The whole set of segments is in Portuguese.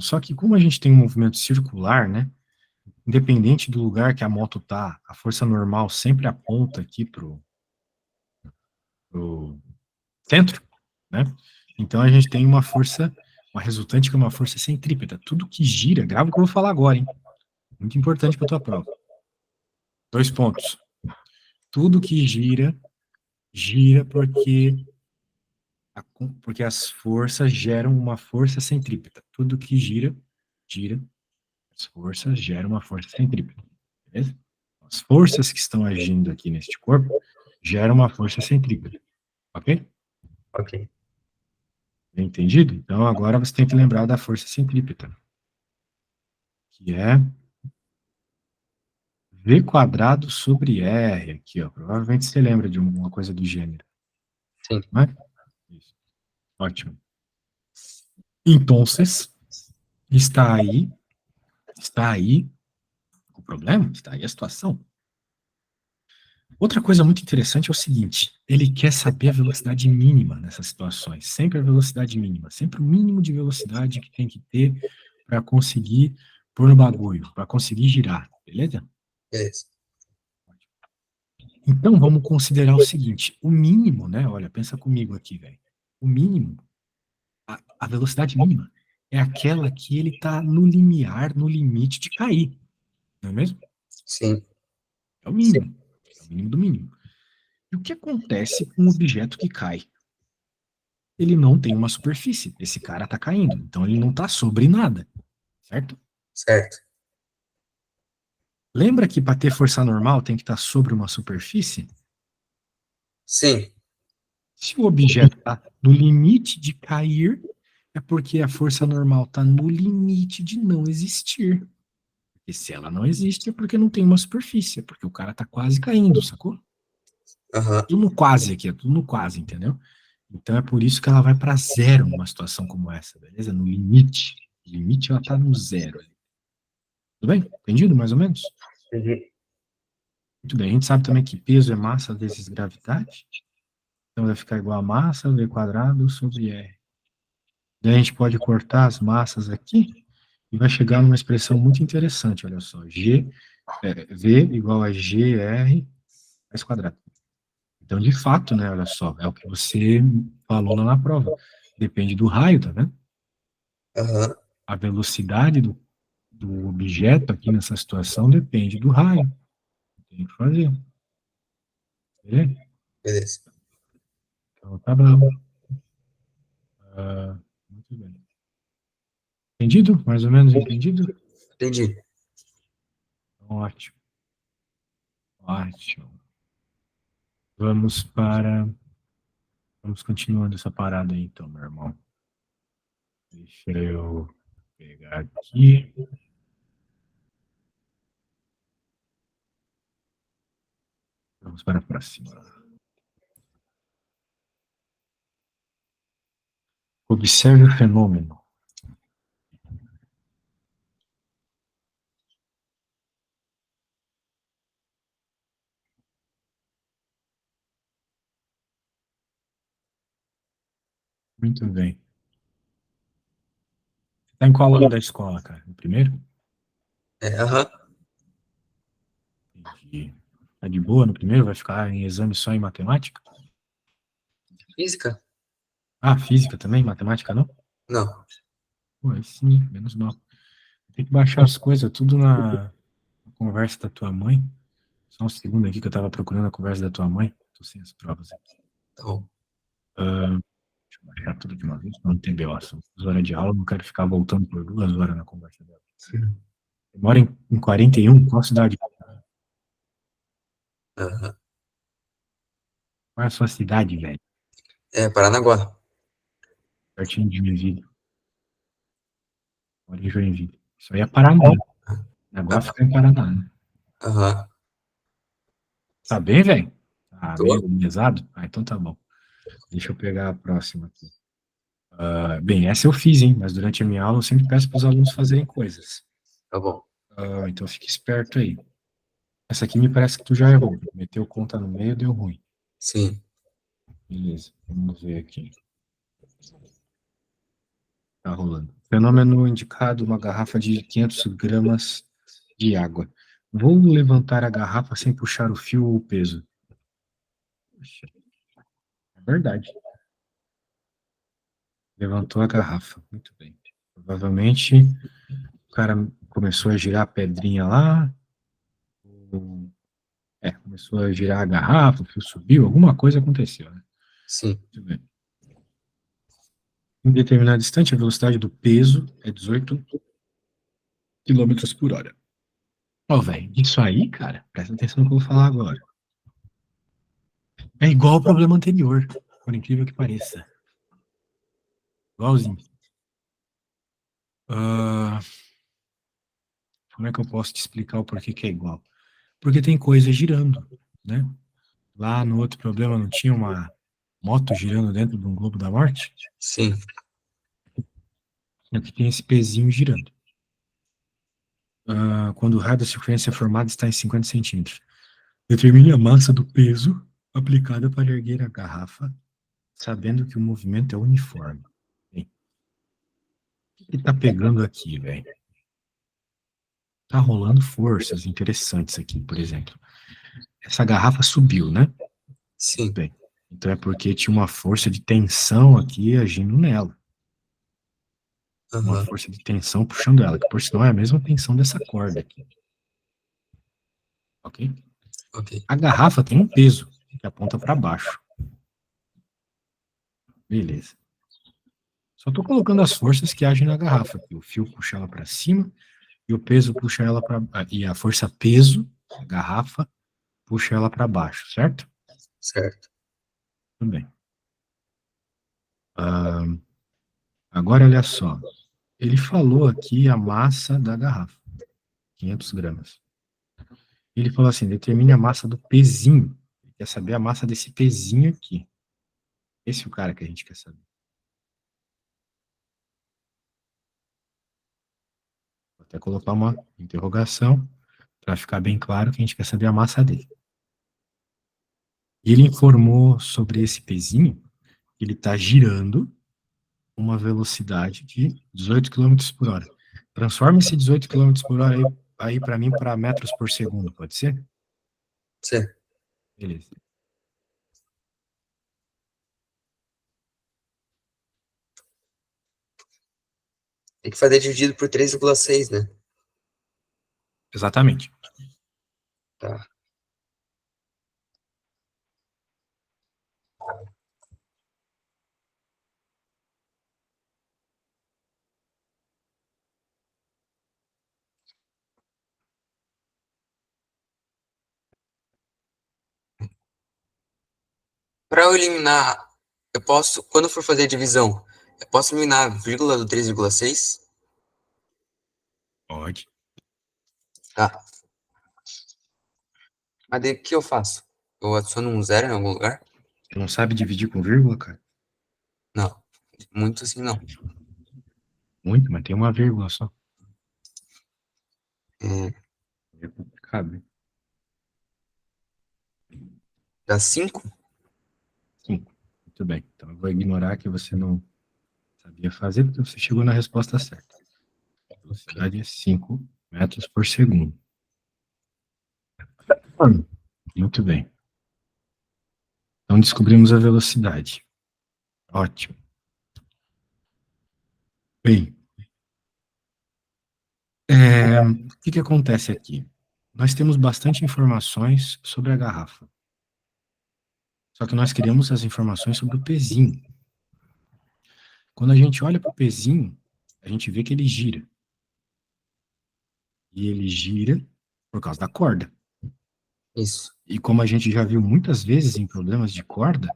Só que como a gente tem um movimento circular, né? Independente do lugar que a moto tá, a força normal sempre aponta aqui pro centro, né? Então a gente tem uma força, uma resultante que é uma força centrípeta. Tudo que gira, grava o que eu vou falar agora, hein? Muito importante para tua prova. 2 pontos. Tudo que gira, gira porque as forças geram uma força centrípeta. Tudo que gira, gira. As forças geram uma força centrípeta. Beleza? As forças que estão agindo aqui neste corpo geram uma força centrípeta. Ok? Ok. Entendido? Então agora você tem que lembrar da força centrípeta, que é V quadrado sobre R, aqui, ó. Provavelmente você lembra de alguma coisa do gênero. Sim. Não é? Isso. Ótimo. Então, está aí o problema, está aí a situação. Outra coisa muito interessante é o seguinte, ele quer saber a velocidade mínima nessas situações, sempre a velocidade mínima, sempre o mínimo de velocidade que tem que ter para conseguir pôr no bagulho, para conseguir girar, beleza? Beleza. Então, vamos considerar o seguinte, o mínimo, né, olha, pensa comigo aqui, velho, o mínimo, a velocidade mínima é aquela que ele está no limiar, no limite de cair, não é mesmo? Sim. É o mínimo, é o mínimo do mínimo. E o que acontece com um objeto que cai? Ele não tem uma superfície, esse cara está caindo, então ele não está sobre nada, certo? Certo. Lembra que para ter força normal tem que estar sobre uma superfície? Sim. Se o objeto está no limite de cair, é porque a força normal está no limite de não existir. E se ela não existe, é porque não tem uma superfície, é porque o cara está quase caindo, sacou? Aham. Tudo no quase aqui, é tudo no quase, entendeu? Então é por isso que ela vai para zero numa situação como essa, beleza? No limite. No limite ela está no zero ali. Tudo bem? Entendido, mais ou menos? Entendi. Muito bem. A gente sabe também que peso é massa vezes gravidade. Então vai ficar igual a massa V quadrado sobre R. Daí a gente pode cortar as massas aqui e vai chegar numa expressão muito interessante, olha só. V igual a GR mais quadrado. Então, de fato, né, olha só, é o que você falou lá na prova. Depende do raio, tá vendo? Aham. A velocidade do objeto aqui nessa situação depende do raio. Tem que fazer. Beleza? Beleza. Então, tá bom. Muito bem. Entendido? Mais ou menos entendido? Entendi. Ótimo. Ótimo. Vamos para. Vamos continuando essa parada aí, então, meu irmão. Deixa eu pegar aqui. Vamos para a próxima. Observe o fenômeno. Muito bem. Está em qual ano da escola, cara? No primeiro? Aham. Entendi. Tá de boa no primeiro? Vai ficar em exame só em matemática? Física? Ah, física também? Matemática não? Não. Pô, aí sim, menos mal. Tem que baixar as coisas tudo na conversa da tua mãe. Só um segundo aqui que eu tava procurando a conversa da tua mãe. Tô sem as provas aqui. Tá bom. Deixa eu baixar tudo de uma vez, pra não entender o assunto. 2 horas de aula, não quero ficar voltando por 2 horas na conversa dela. Sim. Eu moro em 41, qual cidade? Aham. Qual é a sua cidade, velho? Paranaguá. Pertinho de Joinville. Moro em Joinville. Isso aí é Paraná. Agora Ah, fica em Paraná, né? aham. Tá bem, velho? Tá Tô? meio pesado? Ah, então tá bom. Deixa eu pegar a próxima aqui. Bem, essa eu fiz, hein? Mas durante a minha aula eu sempre peço para os alunos fazerem coisas. Tá bom. Então fique esperto aí. Essa aqui me parece que tu já errou. Meteu conta no meio, deu ruim. Sim. Beleza, vamos ver aqui. Tá rolando. Fenômeno indicado, uma garrafa de 500 gramas de água. Vou levantar a garrafa sem puxar o fio ou o peso. Poxa, é verdade. Levantou a garrafa. Muito bem. Provavelmente o cara começou a girar a pedrinha lá. Começou a girar a garrafa, o fio subiu, alguma coisa aconteceu, né? Sim. Muito bem. Em determinado instante, a velocidade do peso é 18 quilômetros por hora. Ó, velho, isso aí, cara, presta atenção no que eu vou falar agora. É igual ao problema anterior, por incrível que pareça. Igualzinho. Como é que eu posso te explicar o porquê que é igual? Porque tem coisa girando, né? Lá no outro problema não tinha uma moto girando dentro de um globo da morte? Sim. Aqui tem esse pezinho girando. Quando o raio da circunferência formada está em 50 centímetros. Determine a massa do peso aplicada para erguer a garrafa, sabendo que o movimento é uniforme. Bem, o que está pegando aqui, velho? Tá rolando forças interessantes aqui, por exemplo. Essa garrafa subiu, né? Sim. Bem, então é porque tinha uma força de tensão aqui agindo nela. Uma Aham. força de tensão puxando ela, que por sinal é a mesma tensão dessa corda aqui. Ok? Ok. A garrafa tem um peso que aponta para baixo. Beleza. Só estou colocando as forças que agem na garrafa. O fio puxa ela para cima e o peso puxa ela para... E a força peso, a garrafa, puxa ela para baixo, certo? Certo. Tudo bem. Agora, olha só. Ele falou aqui a massa da garrafa. 500 gramas. Ele falou assim, determine a massa do pezinho. Ele quer saber a massa desse pezinho aqui. Esse é o cara que a gente quer saber. Vou até colocar uma interrogação para ficar bem claro que a gente quer saber a massa dele. E ele informou sobre esse pezinho que ele está girando uma velocidade de 18 quilômetros por hora. Transforma esse 18 quilômetros por hora aí para mim para metros por segundo, pode ser? Certo. Beleza. Tem que fazer dividido por 3,6, né? Exatamente. Tá. Para eu eliminar, eu posso, quando for fazer a divisão, eu posso eliminar a vírgula do 3,6? Pode. Tá. Mas daí o que eu faço? Eu adiciono um zero em algum lugar? Você não sabe dividir com vírgula, cara? Não. Muito assim, não. Muito, mas tem uma vírgula só. É, É complicado, né? dá 5? 5. Muito bem. Então eu vou ignorar que você não sabia fazer, porque você chegou na resposta certa. A velocidade é 5 metros por segundo. Muito bem. Então descobrimos a velocidade. Ótimo. Bem, o que acontece aqui? Nós temos bastante informações sobre a garrafa. Só que nós queremos as informações sobre o pezinho. Quando a gente olha para o pezinho, a gente vê que ele gira. E ele gira por causa da corda. Isso. E como a gente já viu muitas vezes em problemas de corda,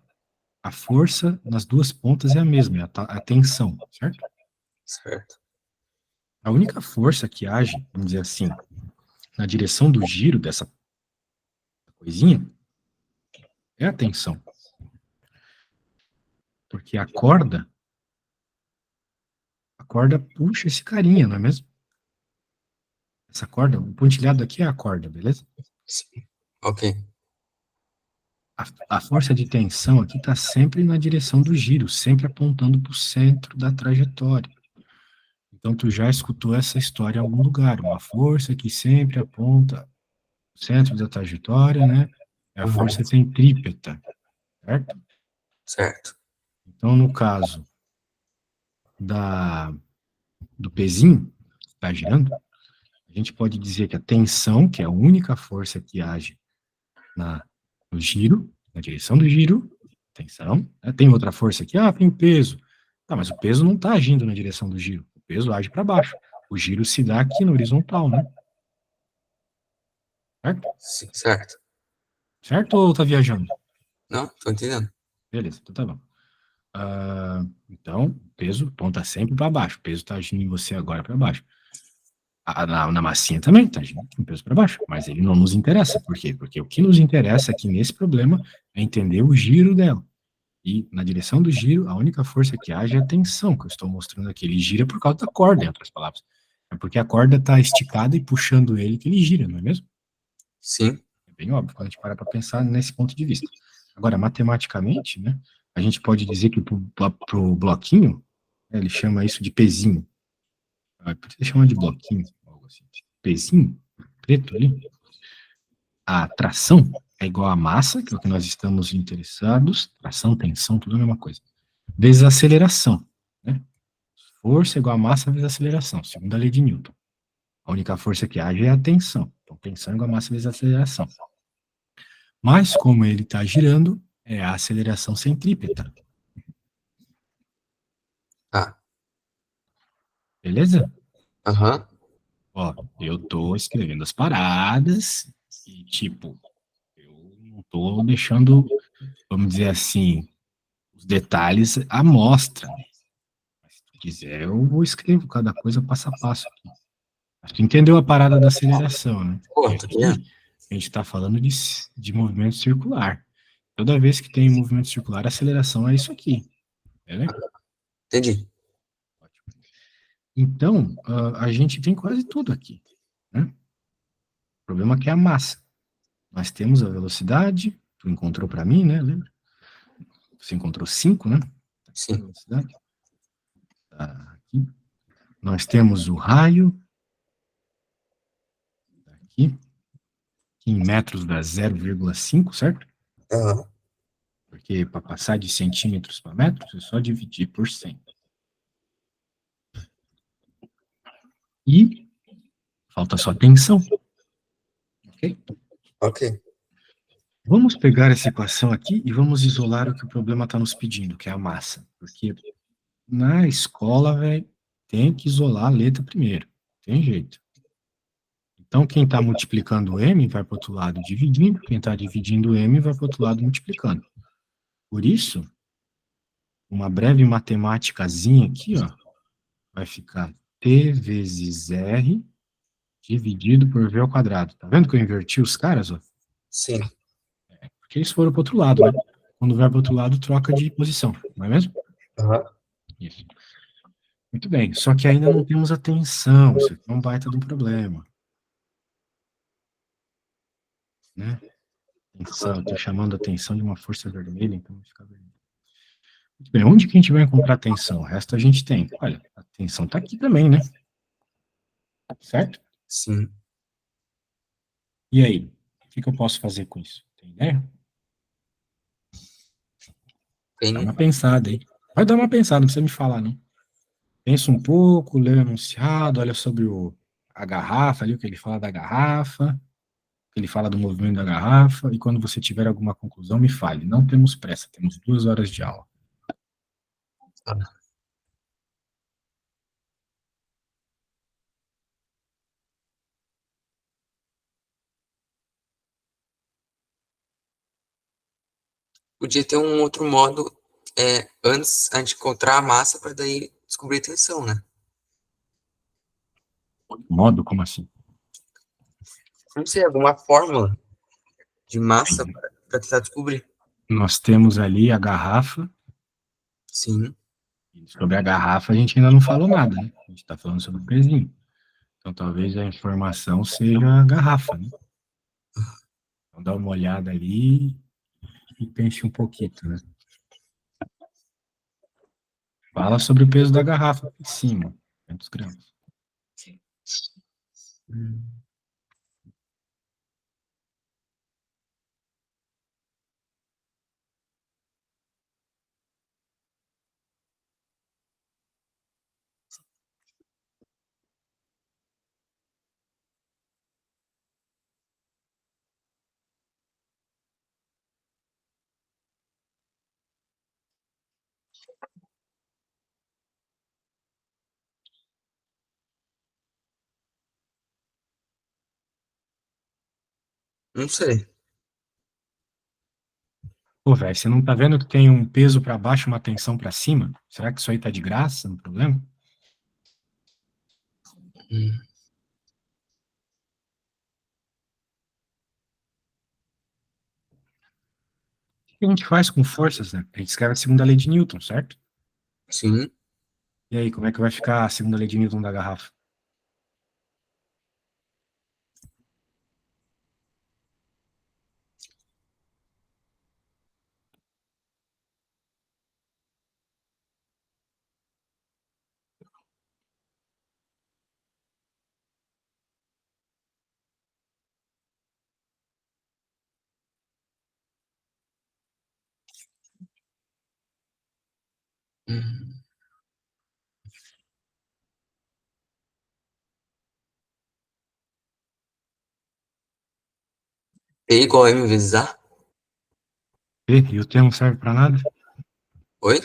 a força nas duas pontas é a mesma, é a tensão, certo? Certo. A única força que age, vamos dizer assim, na direção do giro dessa coisinha é a tensão. Porque a corda puxa esse carinha, não é mesmo? Essa corda, o pontilhado aqui é a corda, beleza? Sim. Ok. A força de tensão aqui está sempre na direção do giro, sempre apontando para o centro da trajetória. Então, tu já escutou essa história em algum lugar, uma força que sempre aponta o centro da trajetória, né? É a força centrípeta, certo? Certo. Então, no caso da, do pezinho, que está girando, a gente pode dizer que a tensão, que é a única força que age no giro, na direção do giro, tensão, né? Tem outra força aqui, tem o peso. Tá, mas o peso não está agindo na direção do giro, o peso age para baixo. O giro se dá aqui no horizontal, né? Certo? Sim, certo. Certo ou tá viajando? Não, tô entendendo. Beleza, então tá bom. Então, o peso aponta sempre para baixo. O peso está agindo em você agora para baixo. Na massinha também está agindo com o peso para baixo. Mas ele não nos interessa. Por quê? Porque o que nos interessa aqui nesse problema é entender o giro dela. E na direção do giro, a única força que age é a tensão, que eu estou mostrando aqui. Ele gira por causa da corda, em outras palavras. É porque a corda está esticada e puxando ele que ele gira, não é mesmo? Sim. É bem óbvio quando a gente para pensar nesse ponto de vista. Agora, matematicamente, né, a gente pode dizer que para o bloquinho, né, ele chama isso de pezinho. Por que chama de bloquinho? Algo assim. Pezinho, preto ali. A tração é igual a massa, que é o que nós estamos interessados. Tração, tensão, tudo a mesma coisa. Vezes a aceleração. Né? Força é igual a massa vezes a aceleração, segundo a lei de Newton. A única força que age é a tensão. Então, tensão é igual a massa vezes a aceleração. Mas, como ele está girando, é a aceleração centrípeta. Tá. Beleza? Aham. Ó, eu tô escrevendo as paradas e, tipo, eu não tô deixando, vamos dizer assim, os detalhes à mostra. Mas se tu quiser, eu escrevo cada coisa passo a passo aqui. Mas tu entendeu a parada da aceleração, né? Pô, E tô entendendo. aqui a gente está falando de movimento circular. Toda vez que tem movimento circular, a aceleração é isso aqui. Entendeu? Entendi. Então, a gente tem quase tudo aqui. Né? O problema é que é a massa. Nós temos a velocidade, tu encontrou para mim, né? Lembra? Você encontrou 5, né? A Sim. velocidade. Tá aqui. Nós temos o raio, tá aqui, que em metros dá 0,5, certo? Aham. Porque para passar de centímetros para metros é só dividir por 100. E falta só tensão. Ok? Ok. Vamos pegar essa equação aqui e vamos isolar o que o problema está nos pedindo, que é a massa. Porque na escola, velho, tem que isolar a letra primeiro. Tem jeito. Então, quem está multiplicando m vai para o outro lado dividindo, quem está dividindo m vai para o outro lado multiplicando. Por isso, uma breve matemáticazinha aqui, ó, vai ficar t vezes r dividido por v ao quadrado. Tá vendo que eu inverti os caras, ó? Sim. Porque eles foram para o outro lado, né? Quando vai para o outro lado, troca de posição, não é mesmo? Aham. Isso. Muito bem, só que ainda não temos a tensão, isso aqui é um baita de um problema, né? Tensão, eu estou chamando a tensão de uma força vermelha, então vai ficar vermelho. Muito bem, onde que a gente vai encontrar tensão? O resto a gente tem. Olha, a tensão está aqui também, né? Certo? Sim. E aí? O que eu posso fazer com isso? Tem ideia? Dá Tem. uma pensada aí. Vai dar uma pensada, não precisa me falar, não. Pensa um pouco, lê o enunciado, olha sobre a garrafa ali, o que ele fala da garrafa, o que ele fala do movimento da garrafa, e quando você tiver alguma conclusão, me fale. Não temos pressa, temos 2 horas de aula. Tá. Podia ter um outro modo antes a gente encontrar a massa para daí descobrir a tensão, né? Modo, como assim? Não sei, alguma fórmula de massa para tentar descobrir. Nós temos ali a garrafa, Sim. e sobre a garrafa a gente ainda não falou nada, né? A gente está falando sobre o pezinho. Então talvez a informação seja a garrafa, né? Então dá uma olhada ali e pense um pouquinho, né? Fala sobre o peso da garrafa aqui em cima. 500 gramas. Não sei. Pô, velho, você não tá vendo que tem um peso para baixo e uma tensão para cima? Será que isso aí tá de graça, no problema? Hum, O que a gente faz com forças, né? A gente escreve a segunda lei de Newton, certo? sim. E aí, como é que vai ficar a segunda lei de Newton da garrafa? Hum. P igual a M vezes A? E o T não serve para nada? Oi?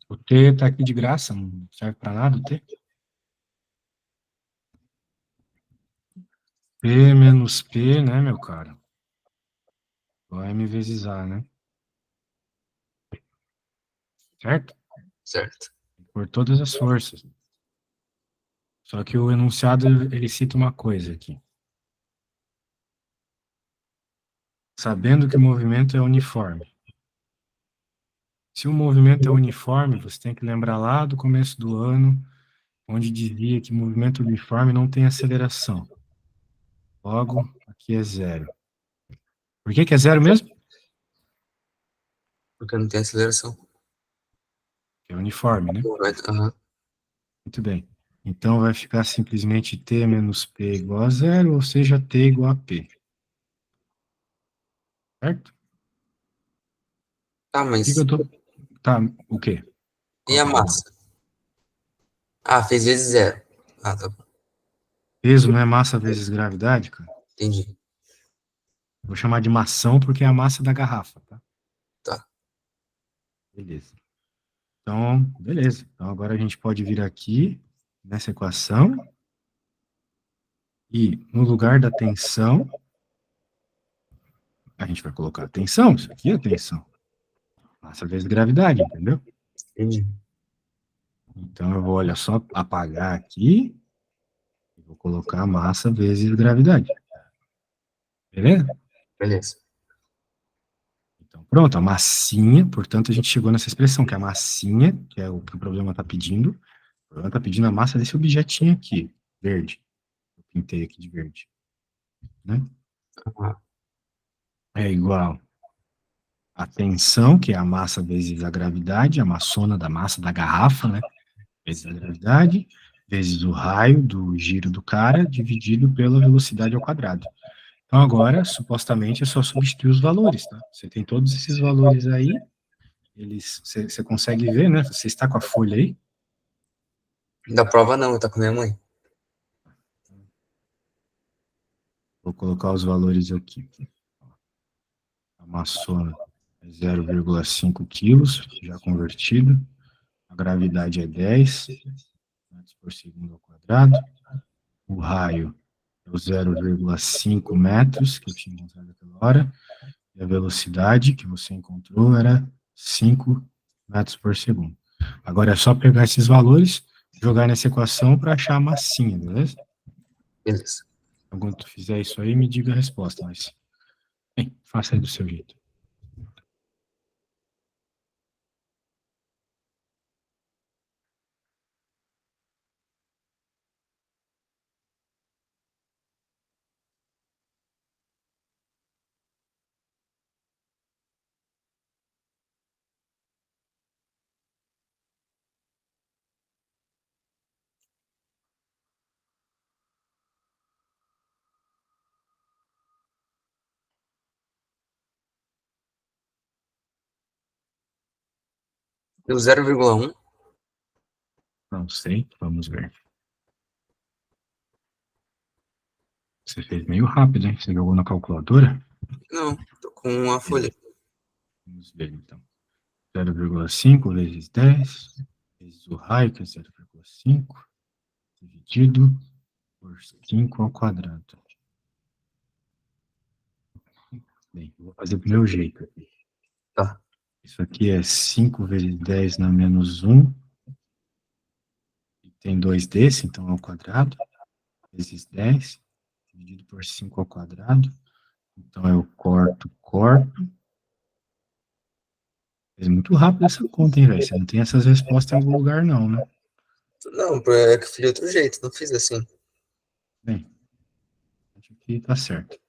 O T tá aqui de graça, não serve para nada o T. P menos P, né, meu cara? Igual a M vezes A, né? Certo? Certo. Por todas as forças. Só que o enunciado, ele cita uma coisa aqui. Sabendo que o movimento é uniforme. Se o movimento é uniforme, você tem que lembrar lá do começo do ano, onde dizia que movimento uniforme não tem aceleração. Logo, aqui é zero. Por que que é zero mesmo? Porque não tem aceleração. É uniforme, né? Aham. Muito bem. Então vai ficar simplesmente T menos P igual a zero, ou seja, T igual a P. Certo? Tá, O que que mas eu tô... Tá, o quê? e Qual a que é a dúvida? massa? Ah, fez vezes zero. Ah, tá bom. Peso não é massa vezes gravidade, cara? Entendi. Vou chamar de mação porque é a massa da garrafa, tá? Tá. Beleza. Então, beleza. Então agora a gente pode vir aqui nessa equação e no lugar da tensão, a gente vai colocar tensão. Isso aqui é tensão. Massa vezes gravidade, entendeu? Entendi. Então eu vou, olha só, apagar aqui e vou colocar massa vezes gravidade. Beleza? Beleza. Então, pronto, a massinha, portanto, a gente chegou nessa expressão, que é a massinha, que é o que o problema está pedindo. O problema está pedindo a massa desse objetinho aqui, verde. Eu pintei aqui de verde, né? Aham. É igual a tensão, que é a massa vezes a gravidade, a massona da massa da garrafa, né? Vezes a gravidade, vezes o raio do giro do cara, dividido pela velocidade ao quadrado. Então, agora, supostamente, é só substituir os valores, tá? Você tem todos esses valores aí, você consegue ver, né? Você está com a folha aí, Da prova não, tá com minha mãe. vou colocar os valores aqui. A massona é 0,5 quilos, já convertido. A gravidade é 10 metros por segundo ao quadrado. O raio é o 0,5 metros, que eu tinha encontrado naquela hora. E a velocidade que você encontrou era 5 metros por segundo. Agora é só pegar esses valores, jogar nessa equação para achar a massinha, beleza? Beleza. Então, quando tu fizer isso aí, me diga a resposta, mas, bem, faça aí do seu jeito. E o 0,1? Não sei, vamos ver. Você fez meio rápido, hein? Você jogou na calculadora? Não, tô com uma folha. Vamos ver, então. 0,5 vezes 10, vezes o raio, que é 0,5, dividido por 5 ao quadrado. Bem, eu vou fazer do meu jeito aqui. Tá. Isso aqui é 5 vezes 10 na menos 1. E tem 2 desse, então é ao quadrado. Vezes 10, dividido por 5 ao quadrado. Então eu corto. É muito rápido essa conta, hein, velho? Você não tem essas respostas em algum lugar, não, né? Não, é que eu fiz de outro jeito, não fiz assim. Bem, acho que tá certo.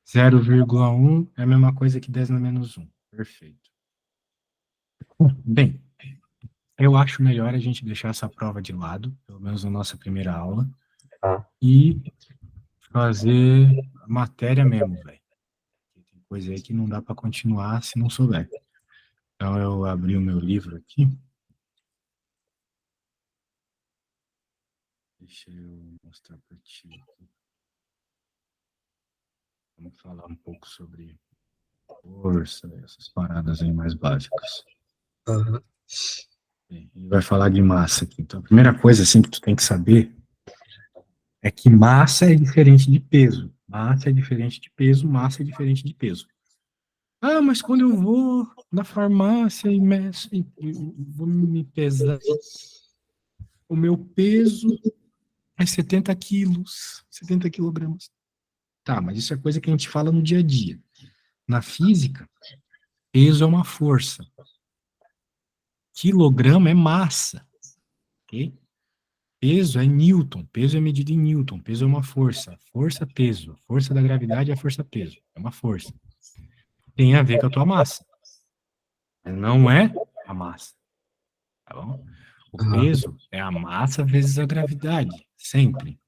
0,1 é a mesma coisa que 10 na menos 1. Perfeito. Bem, eu acho melhor a gente deixar essa prova de lado, pelo menos na nossa primeira aula, Tá. e fazer matéria mesmo, velho. Tem coisa aí que não dá para continuar se não souber. Então, eu abri o meu livro aqui. Deixa eu mostrar para ti aqui. Vamos falar um pouco sobre força, essas paradas aí mais básicas. Uhum. Bem, ele vai falar de massa aqui. Então, a primeira coisa assim que tu tem que saber é que massa é diferente de peso. Massa é diferente de peso, massa é diferente de peso. Ah, mas quando eu vou na farmácia e meço, e vou me pesar, o meu peso é 70 quilos, 70 quilogramas. Tá, mas isso é coisa que a gente fala no dia a dia. Na física, peso é uma força. Quilograma é massa, ok? Peso é Newton, peso é medido em Newton, peso é uma força. Força, peso. Força da gravidade é força, peso. É uma força. Tem a ver com a tua massa. Mas não é a massa, tá bom? O Uhum. peso é a massa vezes a gravidade, sempre,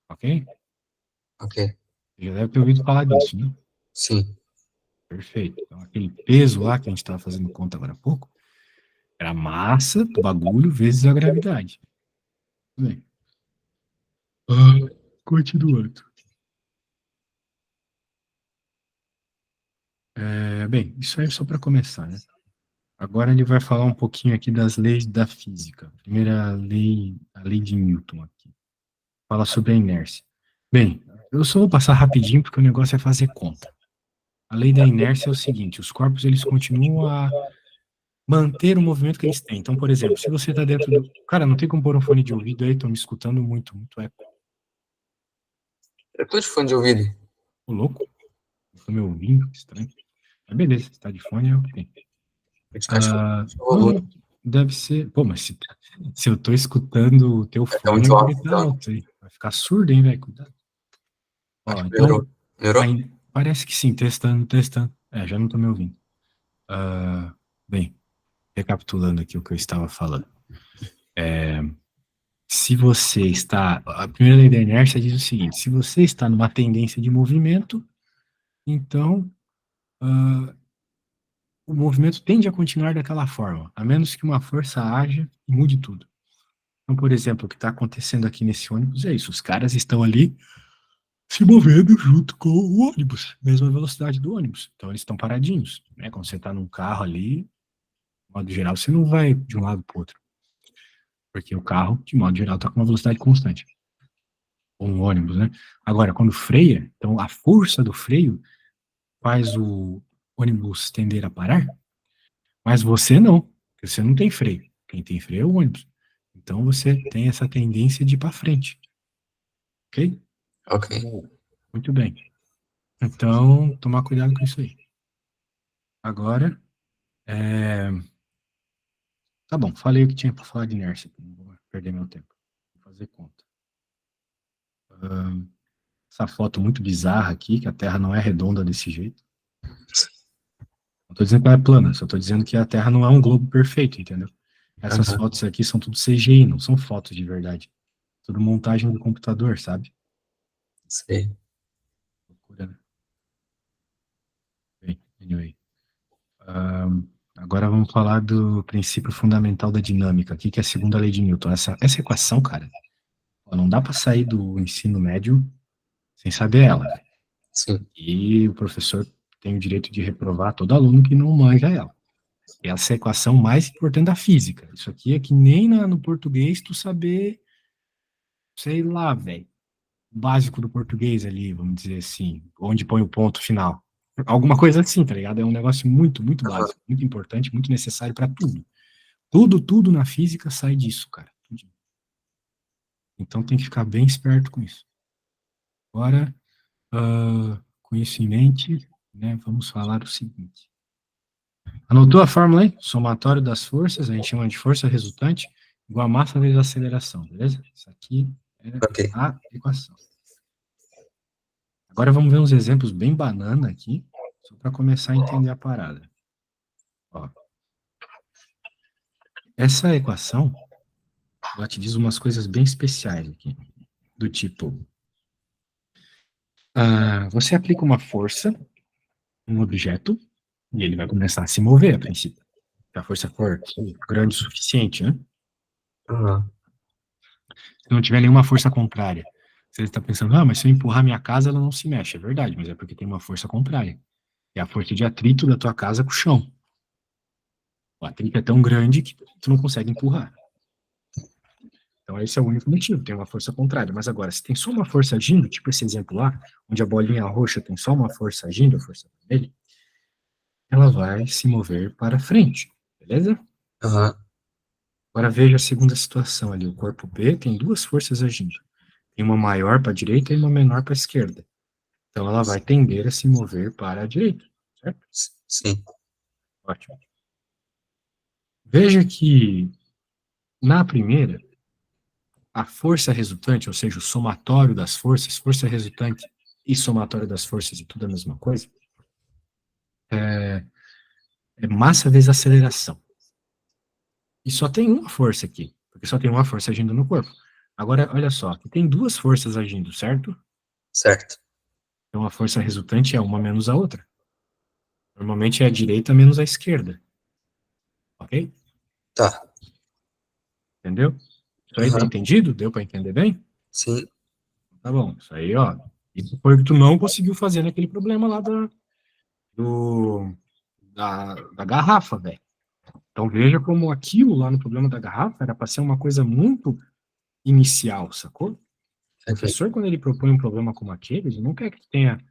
ok? Ok. Você já deve ter ouvido falar disso, né? Sim. Perfeito. Então, aquele peso lá que a gente estava fazendo conta agora há pouco, era a massa do bagulho vezes a gravidade. Tudo bem. Continuando. Bem, isso aí é só para começar, né? Agora ele vai falar um pouquinho aqui das leis da física. Primeira lei, a lei de Newton aqui. Fala sobre a inércia. Bem, eu só vou passar rapidinho porque o negócio é fazer conta. A lei da inércia é o seguinte: os corpos eles continuam a manter o movimento que eles têm. Então, por exemplo, se você está dentro do. Cara, não tem como pôr um fone de ouvido aí, estão me escutando muito, muito eco. Eu tô de fone de ouvido. Ô, louco, estou me ouvindo, que estranho. Mas beleza, se está de fone é o que tem. Acho que acho que o Não, volume não, deve ser. Pô, mas se eu tô escutando o teu tá fone, muito eu vou alto, gritar então. alto aí. Vai ficar surdo, hein, velho? Cuidado. Ó, Acho que então, melhorou. Melhorou? parece que sim, testando, testando. Já não tô me ouvindo. Bem, recapitulando aqui o que eu estava falando. Se você está. A primeira lei da inércia diz o seguinte: se você está numa tendência de movimento, então o movimento tende a continuar daquela forma, a menos que uma força haja e mude tudo. Então, por exemplo, o que está acontecendo aqui nesse ônibus é isso: os caras estão ali se movendo junto com o ônibus, mesma velocidade do ônibus. Então, eles estão paradinhos. Né? Quando você está num carro ali, de modo geral, você não vai de um lado para o outro, porque o carro, de modo geral, está com uma velocidade constante. Ou um ônibus, né? Agora, quando freia, então a força do freio faz o ônibus tender a parar, mas você não, porque você não tem freio. Quem tem freio é o ônibus. Então você tem essa tendência de ir para frente, ok? Ok. Muito bem. Então, tomar cuidado com isso aí. Agora, tá bom, falei o que tinha para falar de inércia, não vou perder meu tempo. Vou fazer conta. Essa foto muito bizarra aqui, que a Terra não é redonda desse jeito. Não estou dizendo que ela é plana, só estou dizendo que a Terra não é um globo perfeito, entendeu? Essas Aham. fotos aqui são tudo CGI, não são fotos de verdade. Tudo montagem do computador, sabe? Sei. Loucura, né? Bem, anyway. Agora vamos falar do princípio fundamental da dinâmica. O que que é a segunda lei de Newton? Essa equação, cara, não dá para sair do ensino médio sem saber ela. Sim. E o professor tem o direito de reprovar todo aluno que não manja ela. Essa é a equação mais importante da física. Isso aqui é que nem no português tu saber, sei lá, velho, básico do português ali, vamos dizer assim, onde põe o ponto final. Alguma coisa assim, tá ligado? É um negócio muito, muito Aham. básico, muito importante, muito necessário para tudo. Tudo na física sai disso, cara. Então tem que ficar bem esperto com isso. Agora, com isso em mente, né, vamos falar o seguinte. Anotou a fórmula aí? Somatório das forças, a gente chama de força resultante, igual a massa vezes a aceleração, beleza? Isso aqui é Ok. a equação. Agora vamos ver uns exemplos bem banana aqui, só para começar a entender a parada. Ó, essa equação, ela te diz umas coisas bem especiais aqui, do tipo, você aplica uma força um objeto e ele vai começar a se mover a princípio. Se a força for grande o suficiente, né? Aham. Se não tiver nenhuma força contrária. Você está pensando, mas se eu empurrar minha casa, ela não se mexe. É verdade, mas é porque tem uma força contrária. É a força de atrito da tua casa com o chão. O atrito é tão grande que tu não consegue empurrar. Então, esse é o único motivo, tem uma força contrária. Mas agora, se tem só uma força agindo, tipo esse exemplo lá, onde a bolinha roxa tem só uma força agindo, a força vermelha, ela vai se mover para frente, beleza? Aham. Agora veja a segunda situação ali. O corpo B tem duas forças agindo. Tem uma maior para a direita e uma menor para a esquerda. Então ela vai tender a se mover para a direita, certo? Sim. Ótimo. Veja que na primeira, a força resultante, ou seja, o somatório das forças, força resultante e somatório das forças, e tudo a mesma coisa, é massa vezes aceleração. E só tem uma força aqui, porque só tem uma força agindo no corpo. Agora, olha só, aqui tem duas forças agindo, certo? Certo. Então a força resultante é uma menos a outra. Normalmente é a direita menos a esquerda. Ok? Tá. Entendeu? Isso aí tá Aham. entendido? Deu para entender bem? Sim. Tá bom. Isso aí, ó. Isso foi o que tu não conseguiu fazer naquele problema lá do, da garrafa, velho. Então veja como aquilo lá no problema da garrafa era para ser uma coisa muito inicial, sacou? O Ok. professor, quando ele propõe um problema como aquele, ele não quer que tenha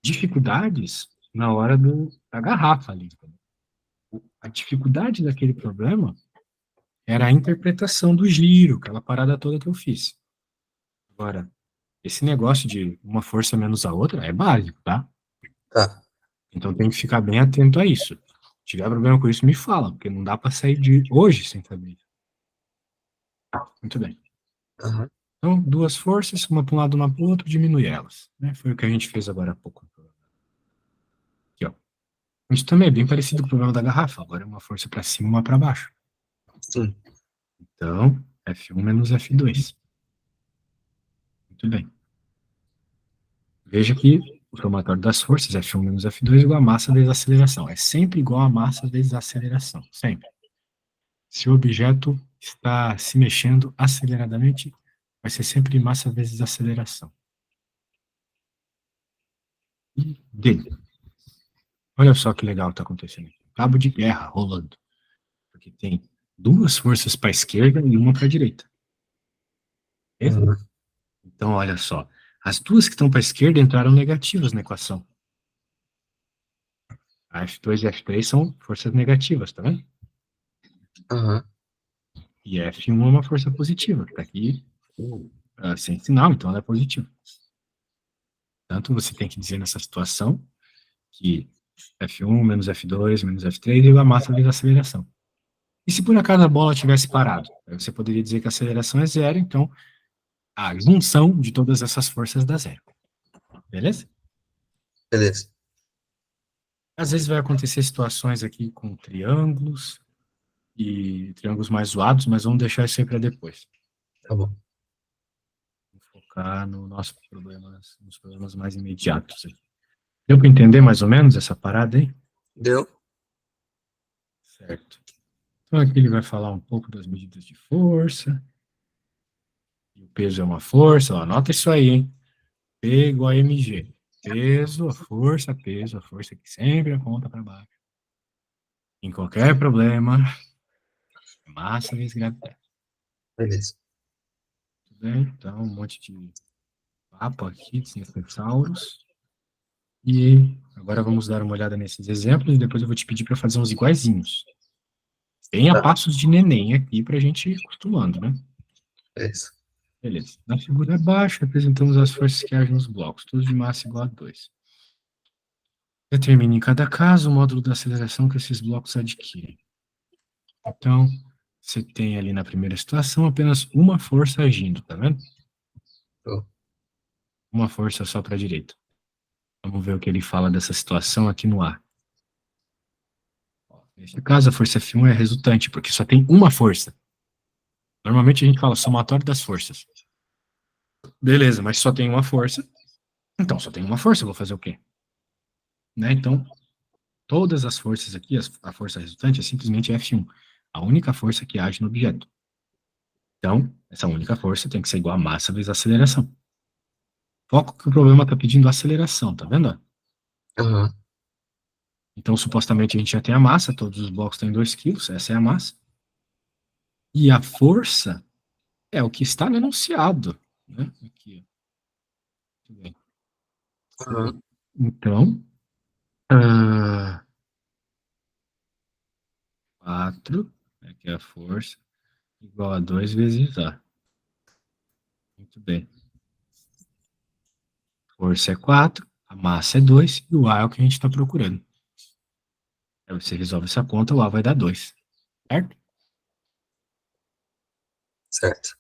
dificuldades na hora da garrafa ali. A dificuldade daquele problema era a interpretação do giro, aquela parada toda que eu fiz. Agora, esse negócio de uma força menos a outra é básico, tá? Tá. Então tem que ficar bem atento a isso. Se tiver problema com isso, me fala, porque não dá para sair de hoje sem saber isso. Muito bem. Aham. Então, duas forças, uma para um lado, uma para o outro, diminui elas. Né? Foi o que a gente fez agora há pouco. Aqui, ó. Isso também é bem parecido com o problema da garrafa. Agora é uma força para cima e uma para baixo. Sim. Então, F1 menos F2. Muito bem. Veja que o somatório das forças, F1 menos F2, igual a massa vezes a aceleração. É sempre igual a massa vezes a aceleração. Sempre. Se o objeto está se mexendo aceleradamente, vai ser sempre massa vezes aceleração. E D. Olha só que legal está acontecendo aqui. Cabo de guerra rolando. Porque tem duas forças para a esquerda e uma para a direita. Aham. Então, olha só. As duas que estão para a esquerda entraram negativas na equação. A F2 e F3 são forças negativas, tá vendo? Aham. E F1 é uma força positiva, que está aqui sem sinal, então ela é positiva. Portanto, você tem que dizer nessa situação que F1 menos F2 menos F3 é igual a massa vezes a aceleração. E se por acaso a bola tivesse parado? Aí você poderia dizer que a aceleração é zero, então a junção de todas essas forças dá zero. Beleza? Beleza. Às vezes vai acontecer situações aqui com triângulos e triângulos mais zoados, mas vamos deixar isso aí para depois. Tá bom. Vamos focar nos problemas mais imediatos aqui. Deu para entender mais ou menos essa parada aí? Deu? Certo. Então aqui ele vai falar um pouco das medidas de força. O peso é uma força, ó, anota isso aí, hein? P igual a mg. Peso, a força que sempre aponta para baixo. Em qualquer problema, massa vezes gravidade. Beleza. Tudo bem? Então, um monte de papo aqui, desnecessários. E agora vamos dar uma olhada nesses exemplos e depois eu vou te pedir para fazer uns iguaizinhos. Tenha Tá, passos de neném aqui para a gente ir acostumando, né? beleza. Beleza. Na figura abaixo, representamos as forças que agem nos blocos, todos de massa igual a 2. Determine em cada caso o módulo da aceleração que esses blocos adquirem. Então, você tem ali na primeira situação apenas uma força agindo, tá vendo? Show. Uma força só para a direita. Vamos ver o que ele fala dessa situação aqui no A. Nesse caso, a força F1 é resultante, porque só tem uma força. Normalmente a gente fala somatório das forças. Beleza, mas só tem uma força. Então, só tem uma força, eu vou fazer o quê? Né? Então, todas as forças aqui, a força resultante é simplesmente F1. A única força que age no objeto. Então, essa única força tem que ser igual a massa vezes a aceleração. Foco que o problema está pedindo aceleração, tá vendo? Aham. Então, supostamente, a gente já tem a massa, todos os blocos têm 2 quilos, essa é a massa. E a força é o que está no enunciado. Né? Aqui, ó. Muito bem. Aham. Então, 4, que é a força, igual a 2 vezes A. Muito bem. Força é 4, a massa é 2 e o A é o que a gente está procurando. Aí você resolve essa conta, o A vai dar 2. Certo? Certo.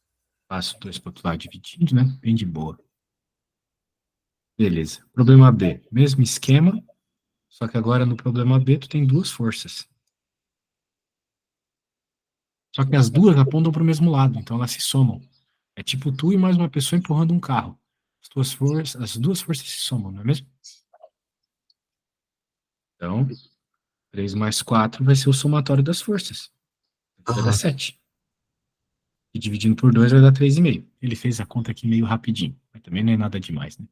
Passo 2 para o outro lado dividindo, né? Bem de boa. Beleza. Problema B. Mesmo esquema, só que agora no problema B tu tem duas forças. Só que as duas apontam para o mesmo lado, então elas se somam. É tipo tu e mais uma pessoa empurrando um carro. As duas forças se somam, não é mesmo? Então, 3 mais 4 vai ser o somatório das forças. Aqui vai dar Aham. 7. E dividindo por 2 vai dar 3,5. Ele fez a conta aqui meio rapidinho, mas também não é nada demais, né?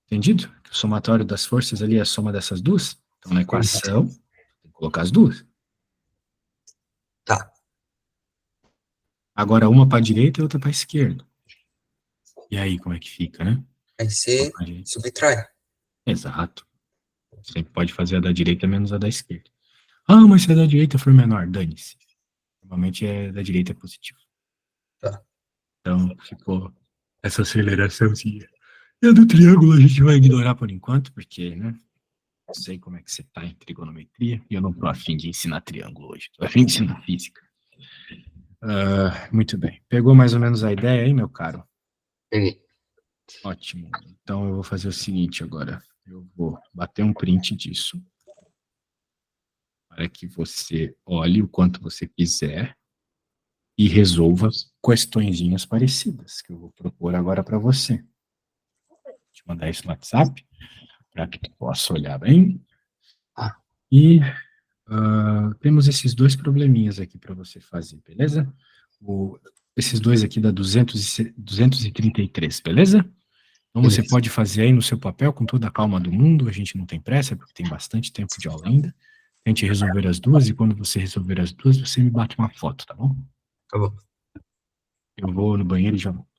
Entendido? Que o somatório das forças ali é a soma dessas duas. Então, na equação, tem que colocar as duas. Tá. Agora, uma para a direita e outra para a esquerda. E aí, como é que fica, né? Aí Uma você pra direita. subtrai. Exato. Sempre pode fazer a da direita menos a da esquerda. Ah, mas se a da direita for menor, dane-se. Normalmente é da direita é positivo. Tá. Então, ficou essa aceleraçãozinha. E a do triângulo a gente vai ignorar por enquanto, porque, né? Não sei como é que você tá em trigonometria e eu não tô afim de ensinar triângulo hoje. Tô afim de ensinar física. Muito bem. Pegou mais ou menos a ideia aí, meu caro? Peguei. Ótimo. Então eu vou fazer o seguinte agora. Eu vou bater um print disso para que você olhe o quanto você quiser e resolva questõezinhas parecidas que eu vou propor agora para você. Vou te mandar isso no WhatsApp para que tu possa olhar bem. Ah, E temos esses dois probleminhas aqui para você fazer, beleza? Esses dois aqui dá 233, beleza? Então você beleza. pode fazer aí no seu papel com toda a calma do mundo, a gente não tem pressa, porque tem bastante tempo de aula ainda. Tente resolver as duas e quando você resolver as duas, você me bate uma foto, tá bom? Tá bom. Eu vou no banheiro e já volto.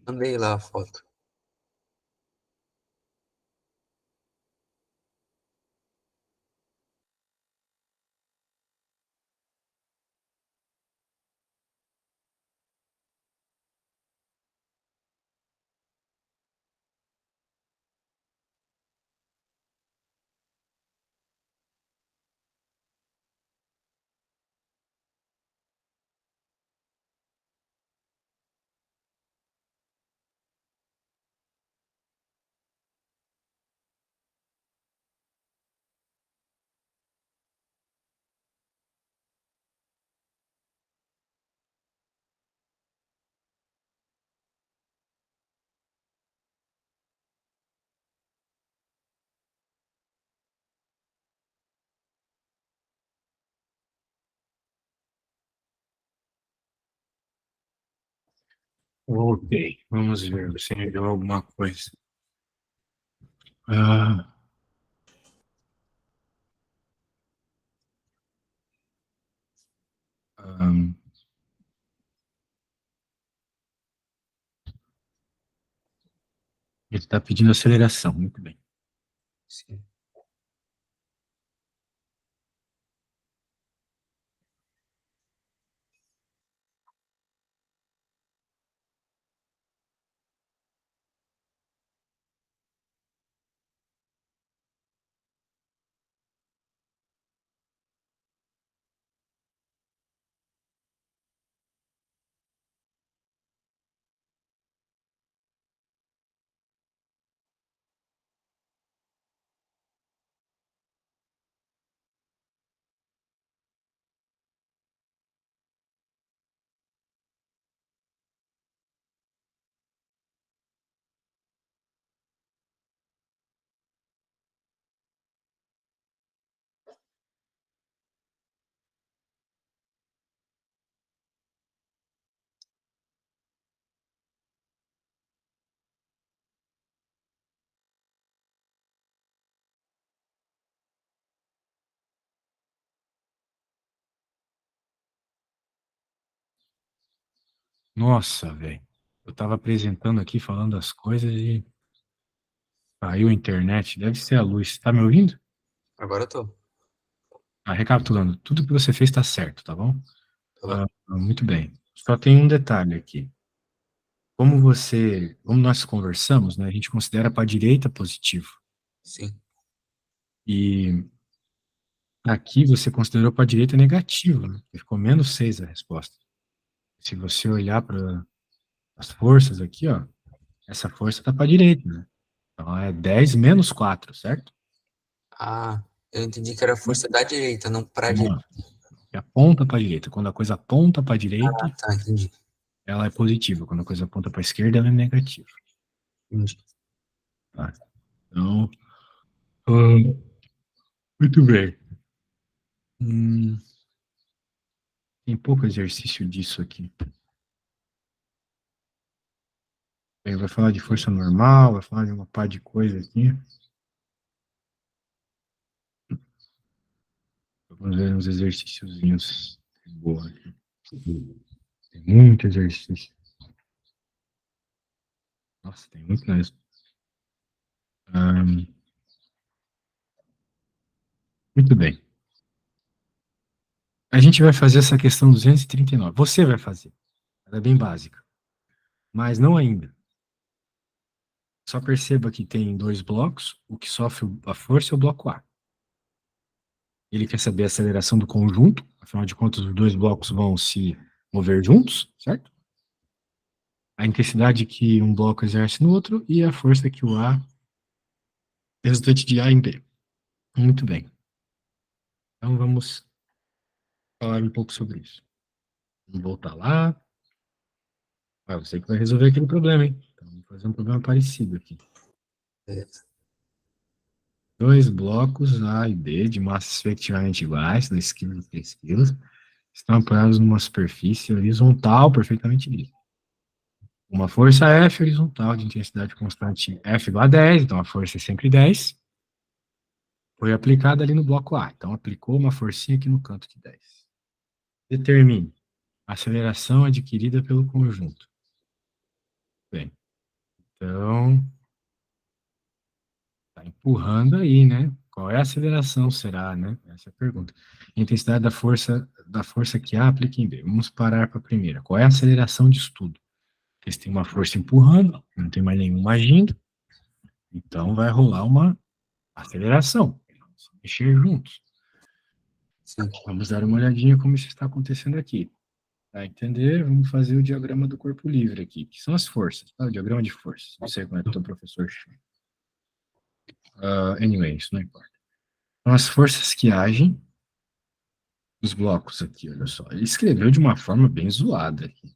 Mandei lá a foto. Voltei. Vamos ver, você enviou alguma coisa. Ah, ah, ele está pedindo aceleração, muito bem. Sim. Nossa, velho. Eu estava apresentando aqui, falando as coisas e caiu a internet. Deve ser a luz. Tá me ouvindo? Agora eu tô. Ah, recapitulando, tudo que você fez está certo, tá bom? Tá bom. Muito bem. Só tem um detalhe aqui. Como nós conversamos, né, a gente considera para a direita positivo. Sim. E aqui você considerou para a direita negativo, né? Ficou -6 a resposta. Se você olhar para as forças aqui, ó, essa força está para a direita, né? Então é 10 menos 4, certo? Ah, eu entendi que era a força da direita, não pra direita. Não, que aponta para a direita. Quando a coisa aponta para a direita, Ah, tá, entendi. ela é positiva. Quando a coisa aponta para a esquerda, ela é negativa. Entendi. Tá? Então, muito bem. Hum, tem pouco exercício disso aqui. Ele vai falar de força normal, vai falar de uma par de coisa aqui. Vamos ver uns exercíciozinhos. Boa. Tem muito exercício. Nossa, tem muito mesmo. Ahn, muito bem. A gente vai fazer essa questão 239. Você vai fazer. Ela é bem básica. Mas não ainda. Só perceba que tem dois blocos. O que sofre a força é o bloco A. Ele quer saber a aceleração do conjunto. Afinal de contas, os dois blocos vão se mover juntos, certo? A intensidade que um bloco exerce no outro e a força que o A, resultante de A em B. Muito bem. Então vamos falar um pouco sobre isso. Vamos voltar lá. Ah, você que vai resolver aquele problema, hein? Então, vamos fazer um problema parecido aqui. Beleza. Dois blocos A e B de massas efetivamente iguais, 2 kg e 3 kg, estão apoiados numa superfície horizontal perfeitamente lisa. Uma força F horizontal de intensidade constante F igual a 10, então a força é sempre 10, foi aplicada ali no bloco A. Então, aplicou uma forcinha aqui no canto de 10. Determine a aceleração adquirida pelo conjunto. Bem, então, tá empurrando aí, né? Qual é a aceleração, será, né? Essa é a pergunta. Intensidade da força que há, aplica em B. Vamos parar para a primeira. Qual é a aceleração disso tudo? Porque se tem uma força empurrando, não tem mais nenhuma agindo, então vai rolar uma aceleração. Vamos mexer juntos. Sim. Vamos dar uma olhadinha como isso está acontecendo aqui. Para entender, vamos fazer o diagrama do corpo livre aqui, que são as forças, tá? O diagrama de forças. Não sei como é que o teu professor chama. Anyway, isso não importa. São as forças que agem nos blocos aqui, olha só. Ele escreveu de uma forma bem zoada aqui.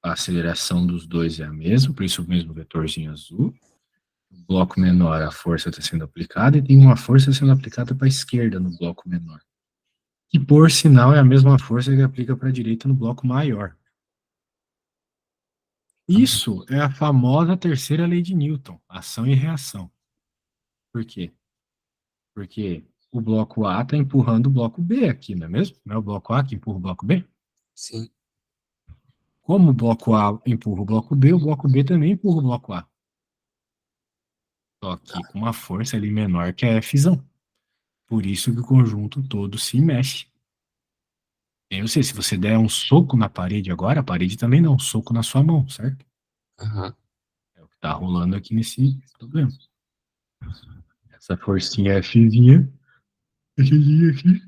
A aceleração dos dois é a mesma, por isso o mesmo vetorzinho azul. No bloco menor, a força está sendo aplicada, e tem uma força sendo aplicada para a esquerda no bloco menor. Que, por sinal, é a mesma força que aplica para a direita no bloco maior. Isso é a famosa terceira lei de Newton, ação e reação. Por quê? Porque o bloco A está empurrando o bloco B aqui, não é mesmo? Não é o bloco A que empurra o bloco B? Sim. Como o bloco A empurra o bloco B também empurra o bloco A. Só que com uma força ali menor que a Fzão. Por isso que o conjunto todo se mexe. Eu não sei, se você der um soco na parede agora, a parede também dá um soco na sua mão, certo? Aham. É o que está rolando aqui nesse problema. Essa forcinha Fzinha, aqui,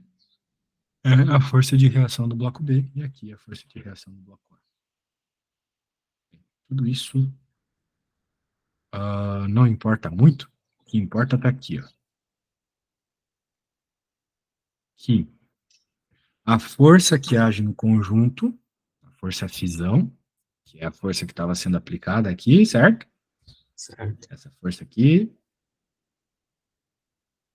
é a força de reação do bloco B, e aqui a força de reação do bloco A. Tudo isso não importa muito, o que importa está aqui, ó. Que a força que age no conjunto, a força fisão, que é a força que estava sendo aplicada aqui, certo? Certo. Essa força aqui,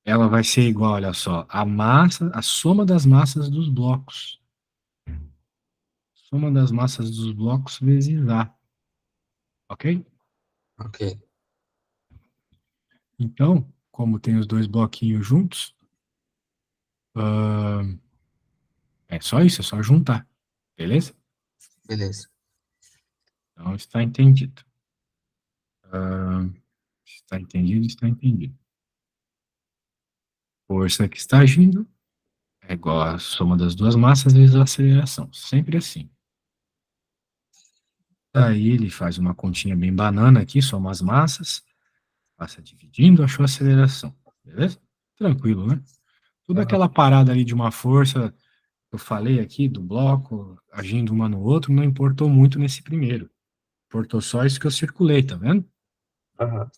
ela vai ser igual, olha só, a massa, a soma das massas dos blocos. Soma das massas dos blocos vezes A. Ok? Ok. Então, como tem os dois bloquinhos juntos, é só isso, é só juntar. Beleza? Beleza. Então, está entendido. Está entendido, está entendido. Força que está agindo é igual a soma das duas massas vezes a aceleração. Sempre assim. Aí ele faz uma continha bem banana aqui, soma as massas, passa dividindo, achou a aceleração. Beleza? Tranquilo, né? Toda Aham. aquela parada ali de uma força que eu falei aqui, do bloco, agindo uma no outro, não importou muito nesse primeiro. Importou só isso que eu circulei, tá vendo? Aham.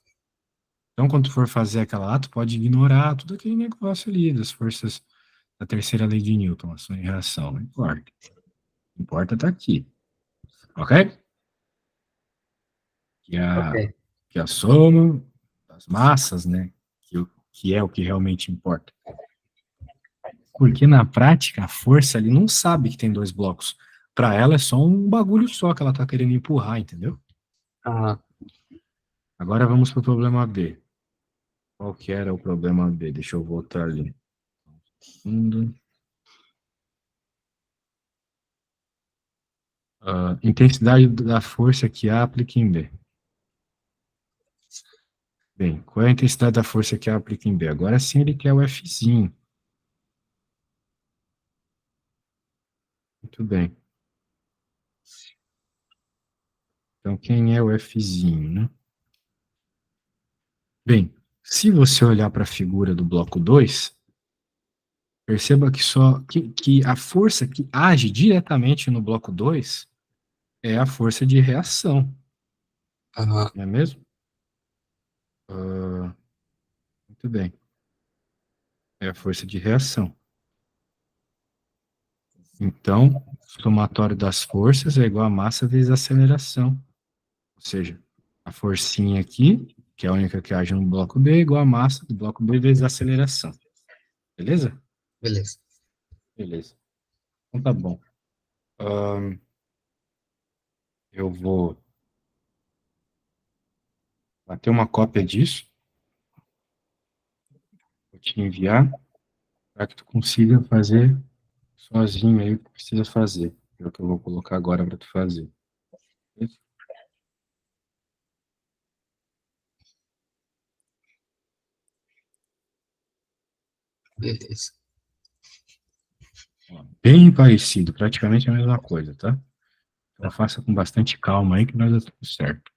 Então, quando tu for fazer aquela ato, pode ignorar tudo aquele negócio ali, das forças da terceira lei de Newton, ação e reação, não importa. O que importa tá aqui, ok? Que Ok. que a soma das massas, né, que é o que realmente importa. Porque na prática, a força ali não sabe que tem dois blocos. Para ela é só um bagulho só que ela tá querendo empurrar, entendeu? Aham. Agora vamos para o problema B. Qual que era o problema B? Deixa eu voltar ali. Intensidade da força que A aplica em B. Bem, qual é a intensidade da força que A aplica em B? Agora sim ele quer o Fzinho. Muito bem. Então, quem é o Fzinho, né? Bem, se você olhar para a figura do bloco 2, perceba que a força que age diretamente no bloco 2 é a força de reação, Aham. não é mesmo? Ah, muito bem. É a força de reação. Então, o somatório das forças é igual a massa vezes a aceleração. Ou seja, a forcinha aqui, que é a única que age no bloco B, é igual a massa do bloco B vezes a aceleração. Beleza? Beleza. Beleza. Então tá bom. Eu vou bater uma cópia disso, vou te enviar, para que tu consiga fazer sozinho aí o que precisa fazer. É o que eu vou colocar agora para tu fazer. Beleza? Beleza. Ó, bem parecido, praticamente a mesma coisa, tá? Então faça com bastante calma aí que nós dá tudo certo.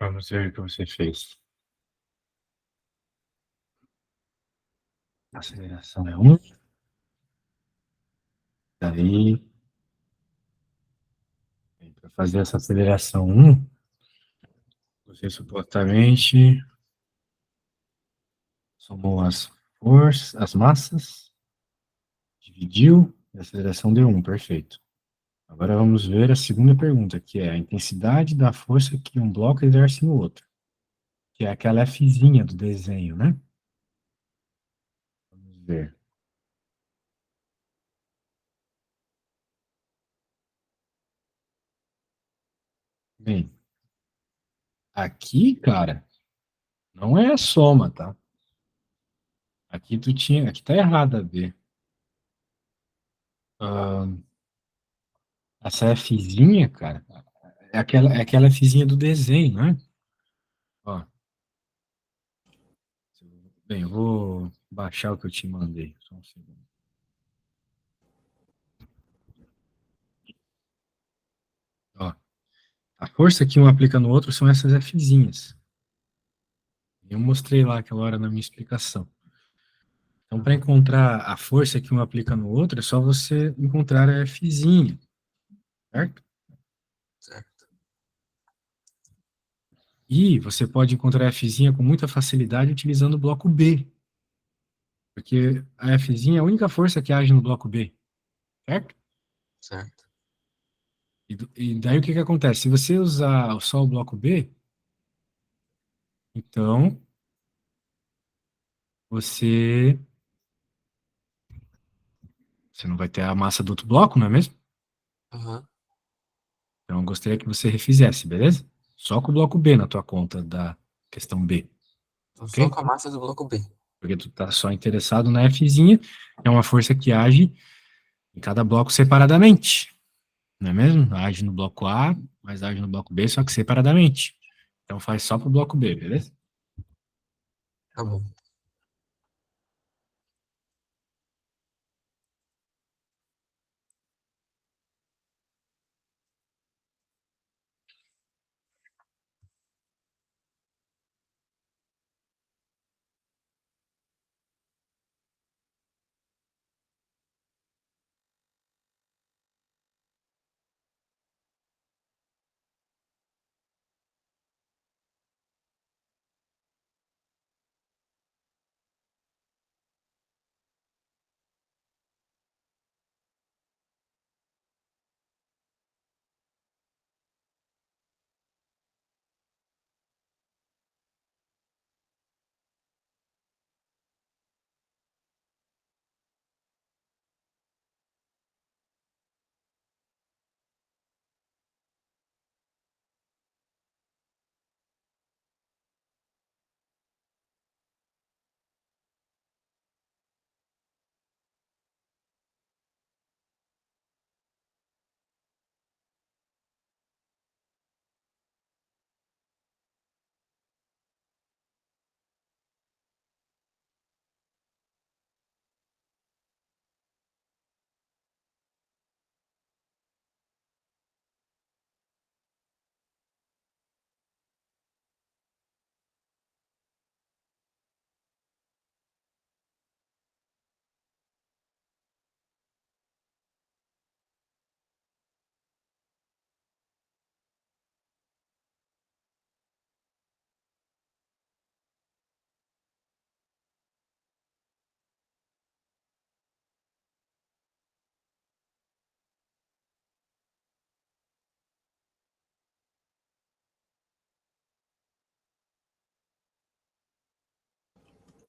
Vamos ver o que você fez. Aceleração é 1. Daí, para fazer essa aceleração 1, você supostamente somou as forças, as massas, dividiu, e a aceleração deu 1, perfeito. Agora vamos ver a segunda pergunta, que é a intensidade da força que um bloco exerce no outro, que é aquela Fzinha do desenho, né? Vamos ver. Bem, aqui, cara, não é a soma, tá? Aqui tá errado a B. Ah, essa Fzinha, cara, é aquela Fzinha do desenho, né? Ó, bem, eu vou baixar o que eu te mandei. Só um segundo. Ó, a força que um aplica no outro são essas Fzinhas. Eu mostrei lá aquela hora na minha explicação. Então, para encontrar a força que um aplica no outro, é só você encontrar a Fzinha, certo? Certo. E você pode encontrar a Fzinha com muita facilidade utilizando o bloco B, porque a Fzinha é a única força que age no bloco B, certo? Certo. E daí o que que acontece? Se você usar só o bloco B, então você, você não vai ter a massa do outro bloco, não é mesmo? Aham. Então eu gostaria que você refizesse, beleza? Só com o bloco B na tua conta da questão B, Então, só ok? com a massa do bloco B. Porque tu tá só interessado na Fzinha, é uma força que age em cada bloco separadamente, não é mesmo? Age no bloco A, mas age no bloco B, só que separadamente. Então faz só pro bloco B, beleza? Tá bom.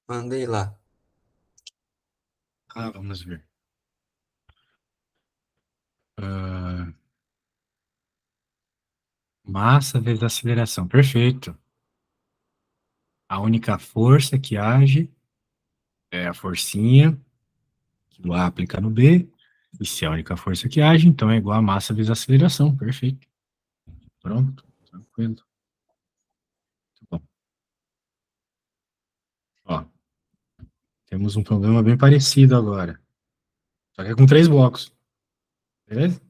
Mandei lá. Ah, vamos ver. Ah, massa vezes aceleração, perfeito. A única força que age é a forcinha que o A aplica no B, e se é a única força que age, então é igual a massa vezes a aceleração, perfeito. Pronto, tranquilo. Muito bom. Ó, temos um problema bem parecido agora, só que é com 3 blocos, beleza?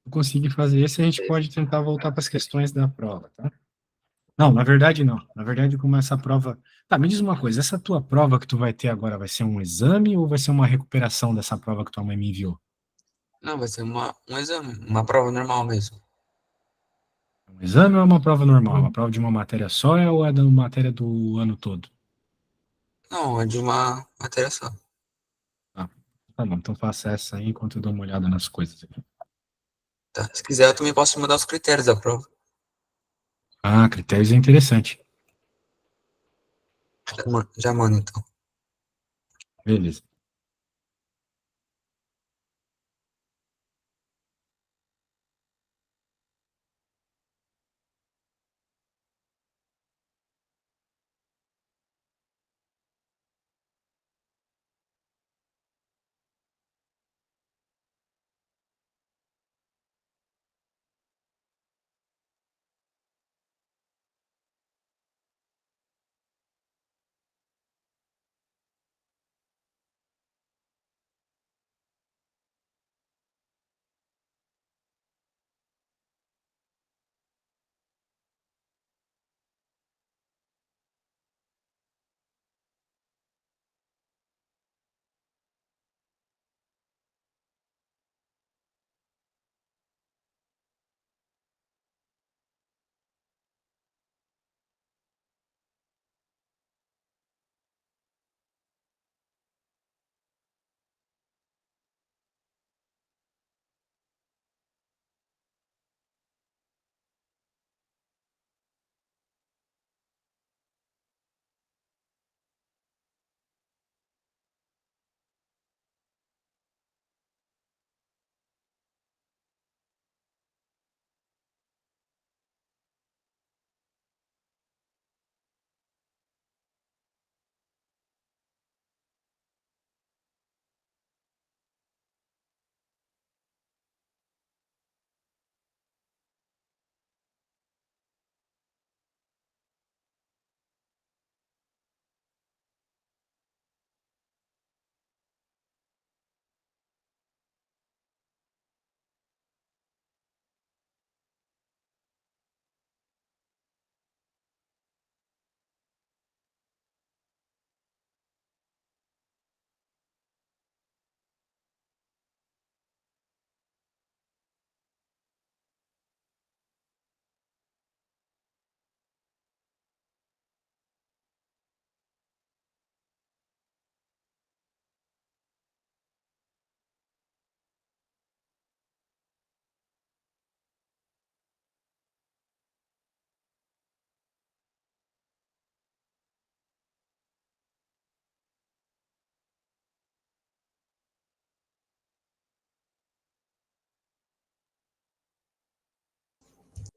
eu conseguir fazer esse, a gente pode tentar voltar para as questões da prova, tá? Não, na verdade não. Na verdade, como essa prova. Tá, me diz uma coisa, essa tua prova que tu vai ter agora vai ser um exame ou vai ser uma recuperação dessa prova que tua mãe me enviou? Não, vai ser um exame, uma prova normal mesmo. Um exame ou é uma prova normal? É uma prova de uma matéria só ou é da matéria do ano todo? Não, é de uma matéria só. Tá, tá bom, então faça essa aí enquanto eu dou uma olhada nas coisas aqui. Tá? Se quiser, eu também posso mudar os critérios da prova. Ah, critérios é interessante. Já mando, então. Beleza.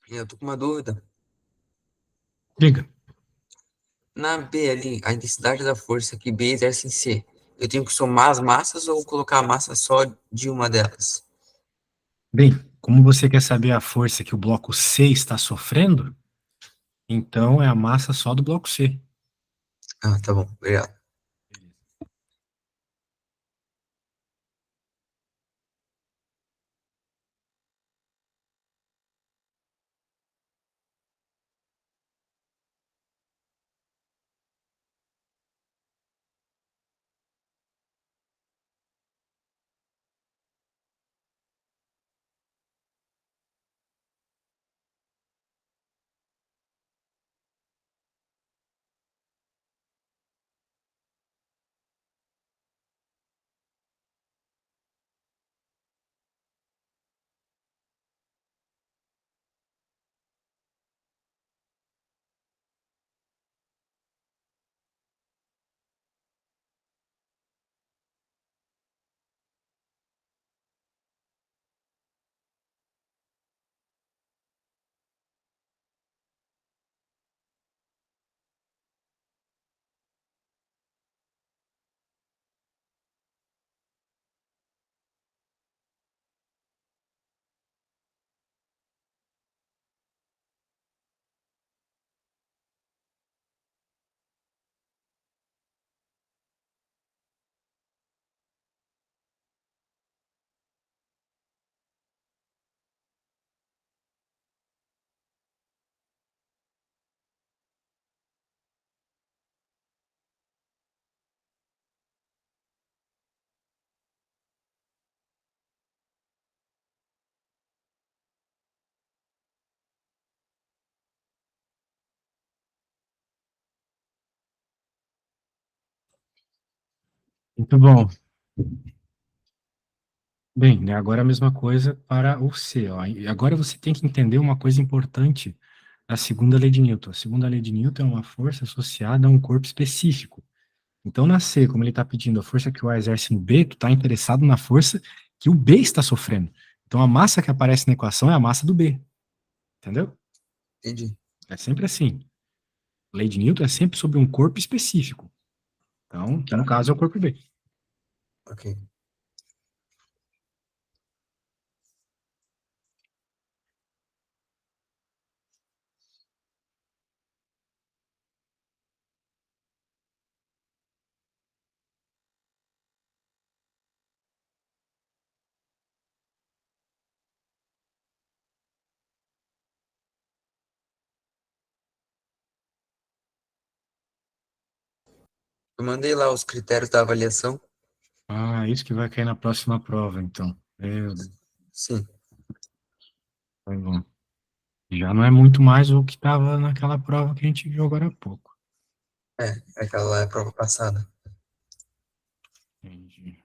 Eu tô com uma dúvida. Diga. Na B ali, a intensidade da força que B exerce em C, eu tenho que somar as massas ou colocar a massa só de uma delas? Bem, como você quer saber a força que o bloco C está sofrendo, então é a massa só do bloco C. Ah, tá bom, obrigado. Muito bom. Bem, né, agora a mesma coisa para o C. Ó. E agora você tem que entender uma coisa importante da segunda lei de Newton. A segunda lei de Newton é uma força associada a um corpo específico. Então, na C, como ele está pedindo a força que o A exerce no B, tu está interessado na força que o B está sofrendo. Então, a massa que aparece na equação é a massa do B. Entendeu? Entendi. É sempre assim. A lei de Newton é sempre sobre um corpo específico. Então, que no caso é o corpo B. Ok. Eu mandei lá os critérios da avaliação. Ah, isso que vai cair na próxima prova, então. Meu Deus, Sim. foi bom. Já não é muito mais o que estava naquela prova que a gente viu agora há pouco. Aquela lá é a prova passada. Entendi.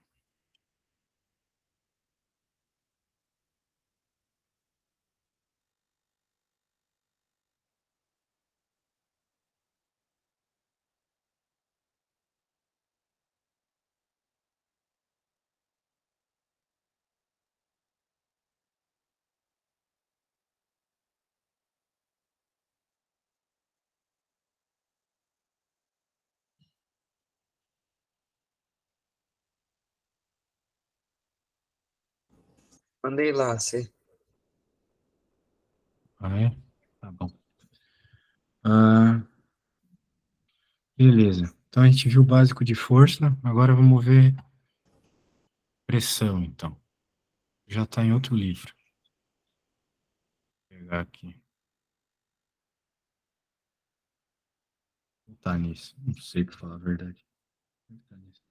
Mandei lá, C. Ah, é? Tá bom. Ah, beleza. Então a gente viu o básico de força, agora vamos ver pressão, então. Já está em outro livro. Vou pegar aqui. Não tá nisso. Não sei para falar a verdade. Não tá nisso.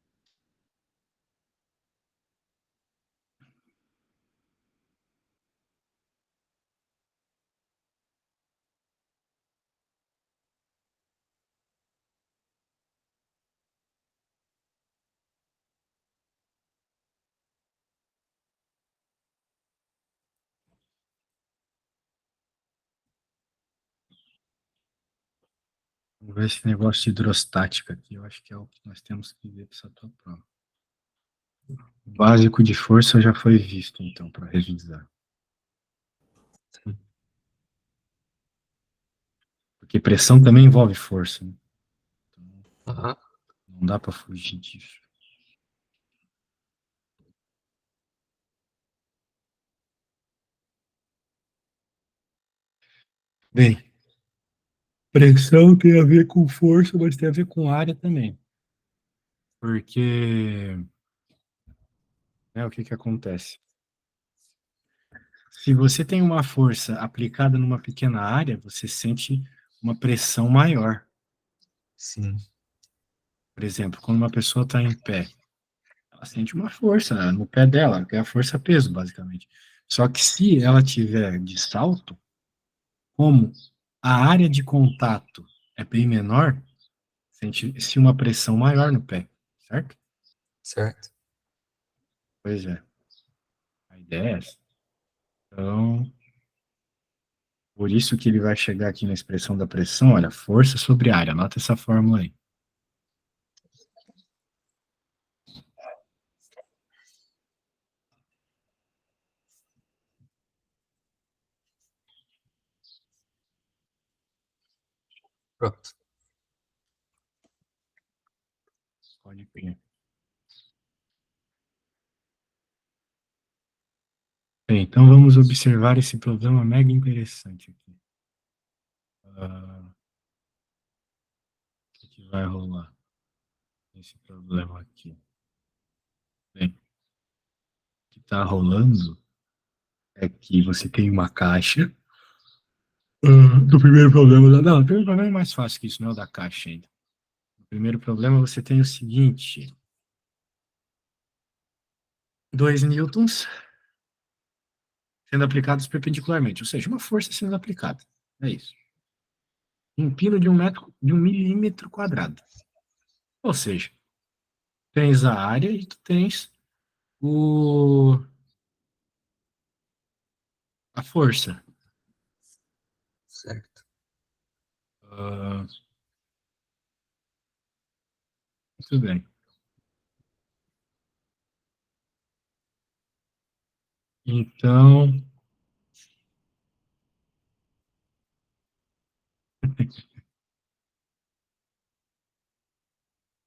Vamos ver esse negócio de hidrostática aqui. Eu acho que é o que nós temos que ver para essa tua prova. O básico de força já foi visto, então, para revisar. Porque pressão também envolve força, né? Então, Aham. não dá para fugir disso. Bem, pressão tem a ver com força, mas tem a ver com área também. Porque, né, o que que acontece? Se você tem uma força aplicada numa pequena área, você sente uma pressão maior. Sim. Por exemplo, quando uma pessoa está em pé, ela sente uma força no pé dela, que é a força-peso, basicamente. Só que se ela tiver de salto, como a área de contato é bem menor, sente-se uma pressão maior no pé, certo? Certo. Pois é, a ideia é essa. Então, por isso que ele vai chegar aqui na expressão da pressão, olha, força sobre área, anota essa fórmula aí. Pronto. Pode crer. Bem, então vamos observar esse problema mega interessante aqui. O que vai rolar nesse problema aqui? Bem, o que está rolando é que você tem uma caixa. Do primeiro problema. Não, o primeiro problema é mais fácil que isso, não é o da caixa ainda. O primeiro problema você tem o seguinte: 2 newtons sendo aplicados perpendicularmente, ou seja, uma força sendo aplicada. É isso. Um pino de 1 milímetro quadrado. Ou seja, tens a área e tu tens a força. Certo. Ah, muito bem. Então,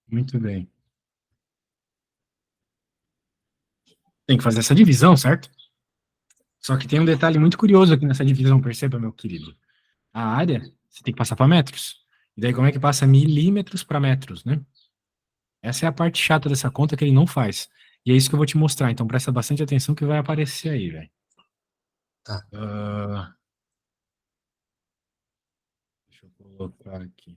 muito bem. Tem que fazer essa divisão, certo? Só que tem um detalhe muito curioso aqui nessa divisão, perceba, meu querido. A área, você tem que passar para metros. E daí, como é que passa milímetros para metros, né? Essa é a parte chata dessa conta que ele não faz. E é isso que eu vou te mostrar. Então, presta bastante atenção que vai aparecer aí, velho. Tá. Deixa eu colocar aqui.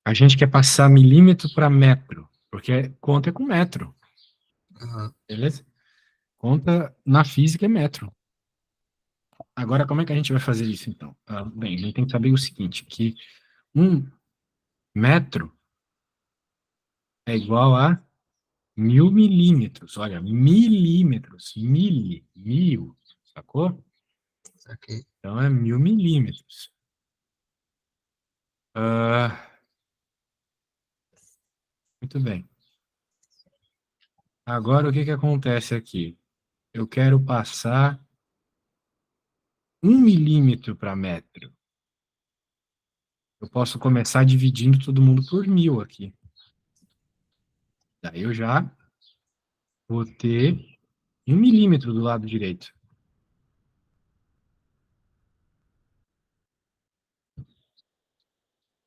A gente quer passar milímetro para metro, porque conta é com metro, Aham. beleza? Conta na física é metro. Agora, como é que a gente vai fazer isso, então? Bem, a gente tem que saber o seguinte, que um metro é igual a 1.000 milímetros. Olha, milímetros, mil, sacou? Saquei. Então, é 1.000 milímetros. Ah, muito bem. Agora, o que que acontece aqui? Eu quero passar 1 milímetro para metro. Eu posso começar dividindo todo mundo por 1.000 aqui. Daí eu já vou ter 1 milímetro do lado direito.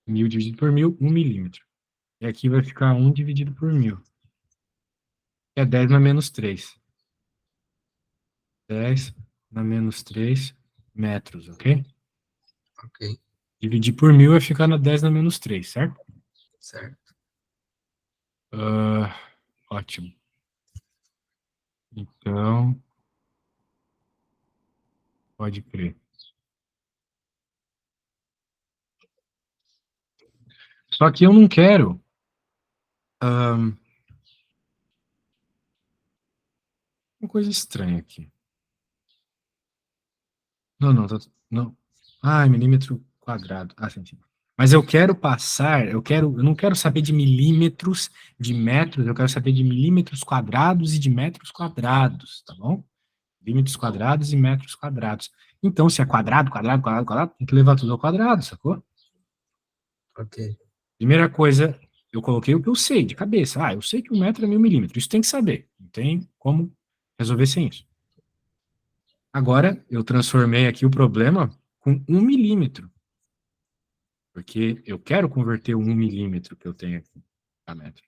1.000 dividido por 1.000, 1 milímetro. E aqui vai ficar 1 dividido por 1.000. Que é 10 na menos 3. 10 na menos 3 metros, ok? Ok. Dividir por 1.000 vai ficar na 10 na menos 3, certo? Certo. Ah, ótimo. Então, pode crer. Só que eu não quero. Uma coisa estranha aqui. Não, não, não. Ah, milímetro quadrado. Ah, sim, sim. Mas eu quero passar, eu não quero saber de milímetros, de metros, eu quero saber de milímetros quadrados e de metros quadrados, tá bom? Milímetros quadrados e metros quadrados. Então, se é quadrado, quadrado, quadrado, quadrado, tem que levar tudo ao quadrado, sacou? Ok. Primeira coisa, eu coloquei o que eu sei de cabeça. Ah, eu sei que 1 metro é 1.000 milímetros. Isso tem que saber. Não tem como resolver sem isso. Agora, eu transformei aqui o problema com 1 milímetro, porque eu quero converter o 1 milímetro que eu tenho aqui a metro.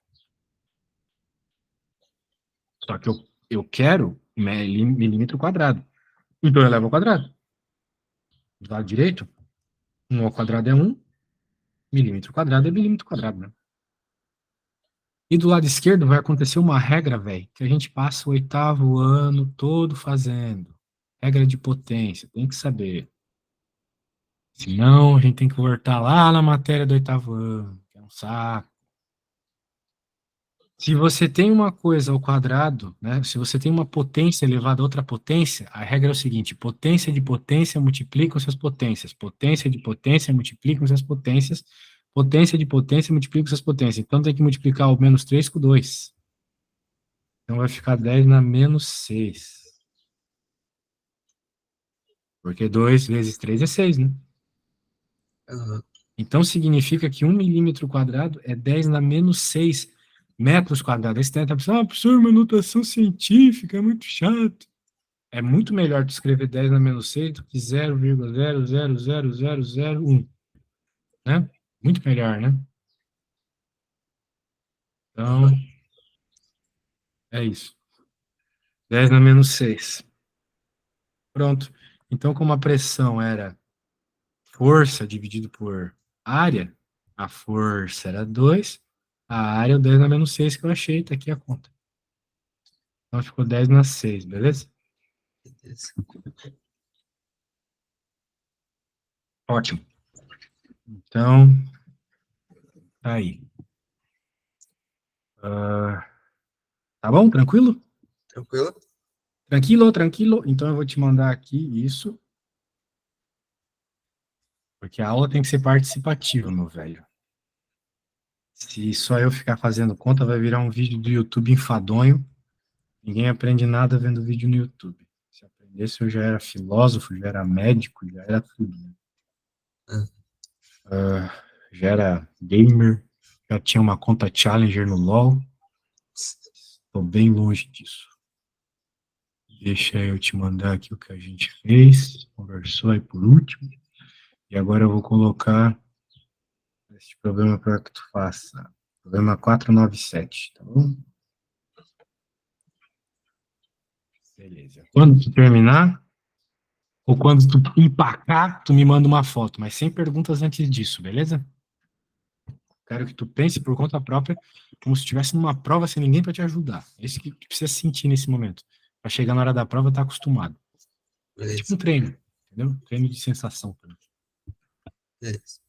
Só que eu quero milímetro quadrado. Então eu levo ao quadrado. Do lado direito, 1 ao quadrado é 1, milímetro quadrado é milímetro quadrado, né? E do lado esquerdo vai acontecer uma regra, velho, que a gente passa o 8º ano todo fazendo. Regra de potência, tem que saber. Senão, a gente tem que voltar lá na matéria do 8º ano, que é um saco. Se você tem uma coisa ao quadrado, né? Se você tem uma potência elevada a outra potência, a regra é o seguinte: potência de potência multiplica as suas potências, potência de potência multiplica as suas potências, potência de potência multiplica as suas potências. Então tem que multiplicar o menos 3 com 2. Então vai ficar 10 na menos 6. Porque 2 vezes 3 é 6, né? Aham. Então significa que 1 milímetro quadrado é 10 na menos 6 metros quadrados. Aí você tem a pessoa, professor, uma notação científica, é muito chato. É muito melhor tu escrever 10 na menos 6 do que 0,000001, né? Muito melhor, né? Então, Aham. é isso. 10 na menos 6. Pronto. Então, como a pressão era força dividido por área, a força era 2, A área é o 10 na menos 6 que eu achei, tá aqui a conta. Então ficou 10 na 6, beleza? Beleza. Ótimo. Então, tá aí. Tá bom? Tranquilo? Tranquilo? Tranquilo, tranquilo. Então eu vou te mandar aqui isso, porque a aula tem que ser participativa, meu velho. Se só eu ficar fazendo conta, vai virar um vídeo do YouTube enfadonho. Ninguém aprende nada vendo vídeo no YouTube. Se aprendesse, eu já era filósofo, já era médico, já era tudo, né? Ah, Já era gamer, já tinha uma conta Challenger no LoL. Estou bem longe disso. Deixa eu te mandar aqui o que a gente fez, conversou aí por último. E agora eu vou colocar esse problema para que tu faça. Problema 497, tá bom? Beleza. Quando tu terminar, ou quando tu empacar, tu me manda uma foto, mas sem perguntas antes disso, beleza? Quero que tu pense por conta própria, como se estivesse numa prova sem ninguém para te ajudar. É isso que tu precisa sentir nesse momento. Para chegar na hora da prova, tá acostumado. É tipo beleza, um treino, entendeu? Treino de sensação também. beleza.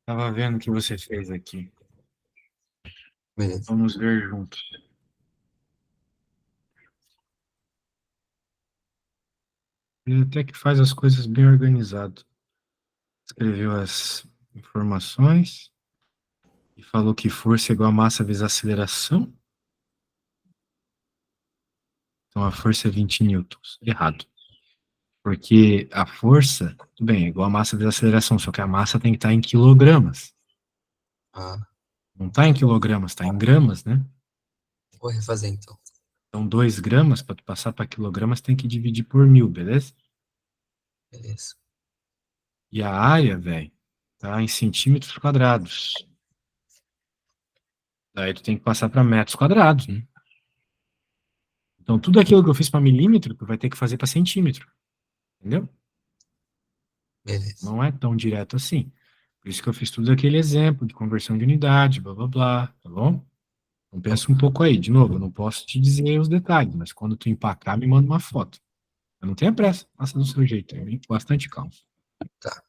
Tava vendo o que você fez aqui. Beleza. Vamos ver juntos. Ele até que faz as coisas bem organizado. Escreveu as informações e falou que força é igual a massa vezes aceleração. Então a força é 20 newtons. Errado. Porque a força, tudo bem, é igual a massa vezes a aceleração, só que a massa tem que estar em quilogramas. Ah, Não está em quilogramas, está em gramas, né? vou refazer então. Então, 2 gramas, para tu passar para quilogramas, tem que dividir por 1.000, beleza? Beleza. E a área, velho, tá em centímetros quadrados. Daí tu tem que passar para metros quadrados, né? Então, tudo aquilo que eu fiz para milímetro, tu vai ter que fazer para centímetro, entendeu? Beleza. Não é tão direto assim. Por isso que eu fiz tudo aquele exemplo de conversão de unidade, blá, blá, blá, tá bom? Então, pensa um pouco aí. De novo, eu não posso te dizer os detalhes, mas quando tu empacar, me manda uma foto. Eu não tenha pressa, faça do seu jeito, hein? Bastante calma. Tá.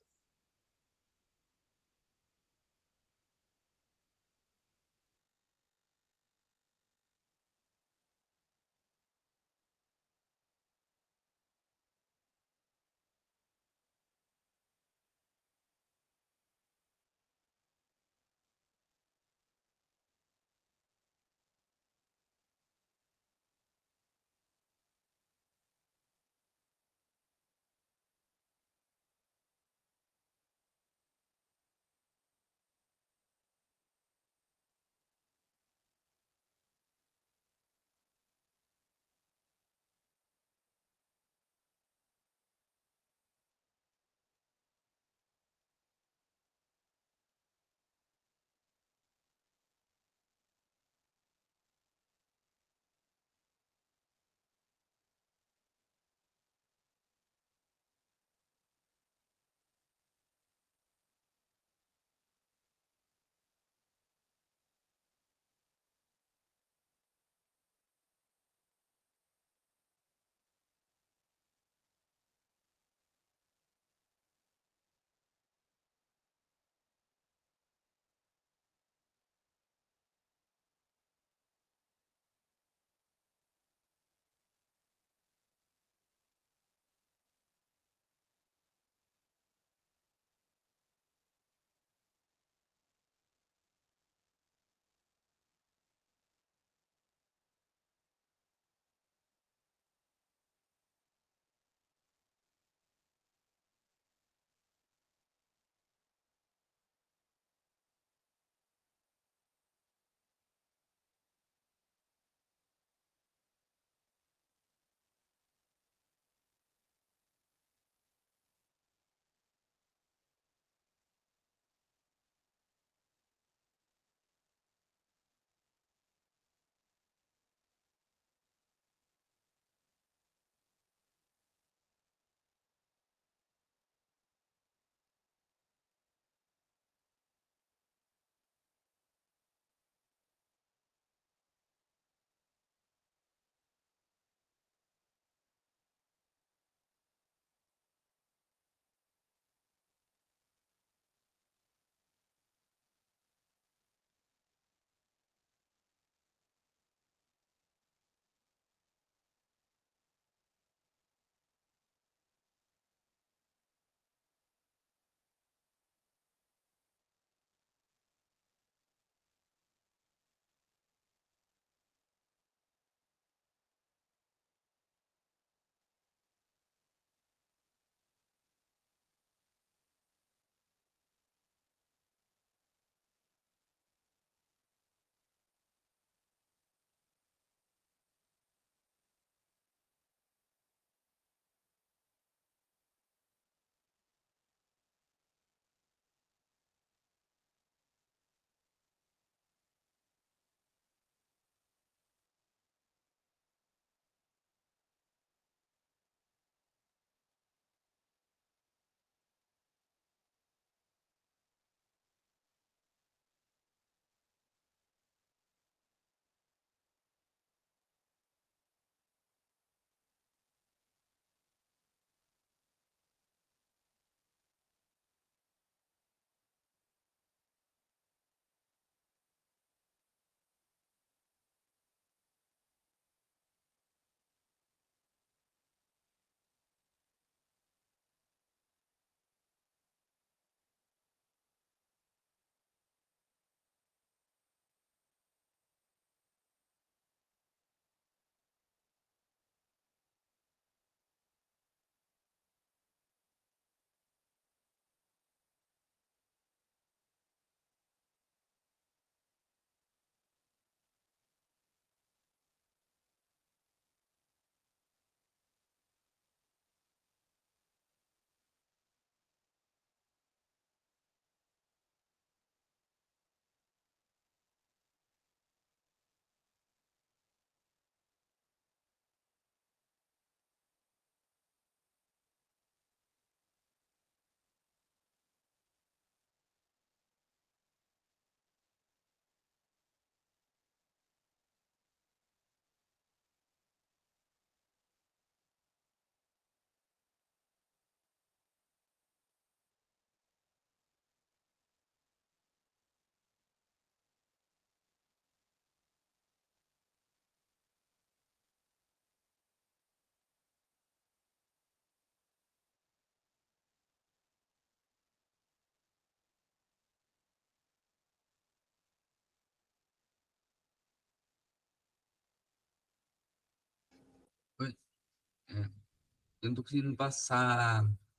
eu não tô conseguindo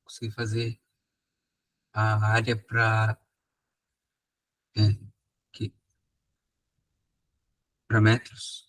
conseguir fazer a área para para metros.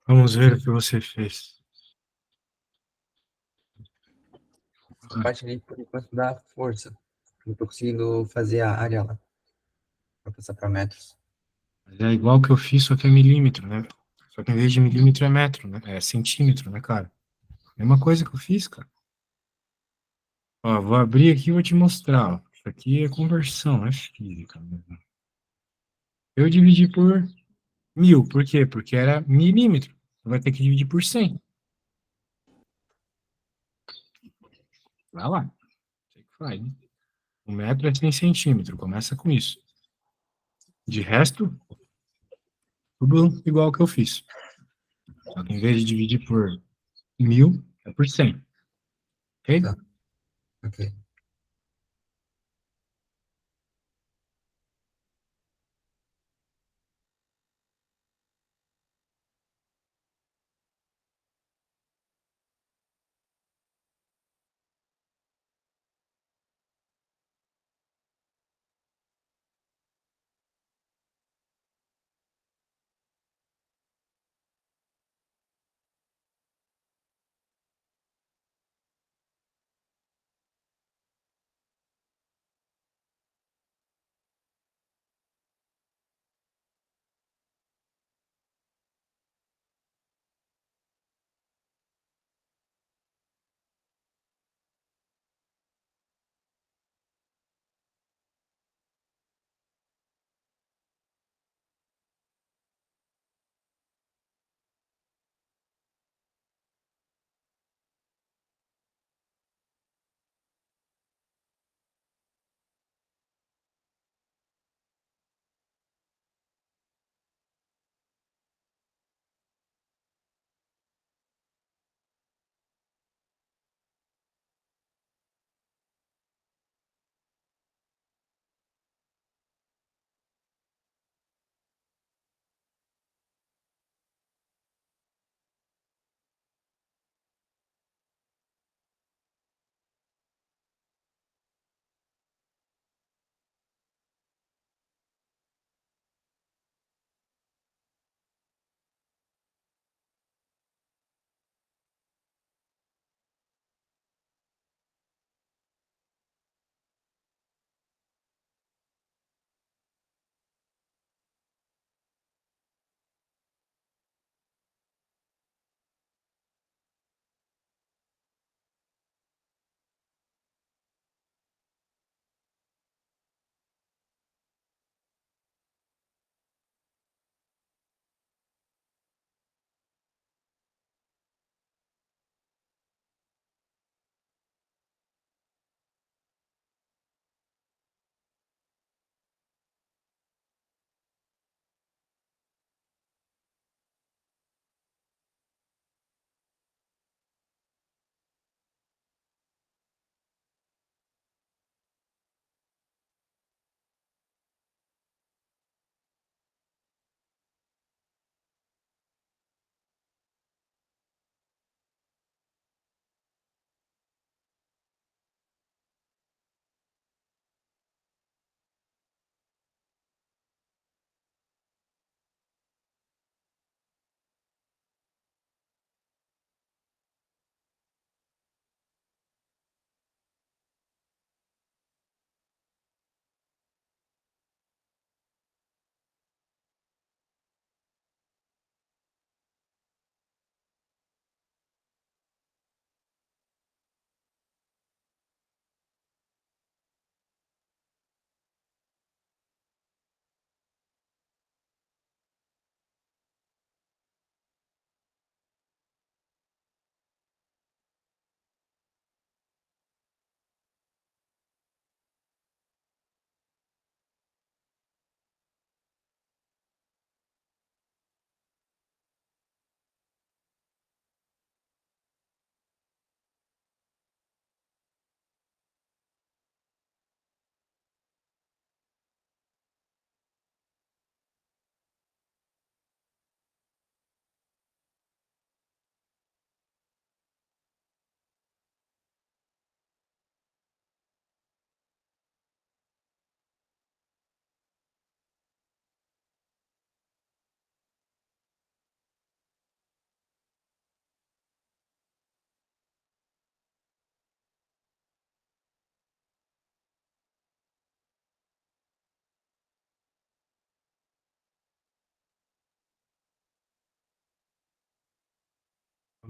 Vamos ver o que você fez. A parte ali, por enquanto, dá força. Não tô conseguindo fazer a área lá para passar para metros. Mas é igual que eu fiz, só que é milímetro, né? Só que em vez de milímetro é metro, né? É centímetro, né, cara? Mesma coisa que eu fiz, cara. Ó, vou abrir aqui e vou te mostrar, ó. Isso aqui é conversão, é física mesmo. Eu dividi por 1000, por quê? Porque era milímetro. Você vai ter que dividir por 100. Vai lá. Você que faz, né? Um metro é 100 centímetros. Começa com isso. De resto, tudo igual que eu fiz. Só que em vez de dividir por 1000, é por 100. Ok? Tá, ok.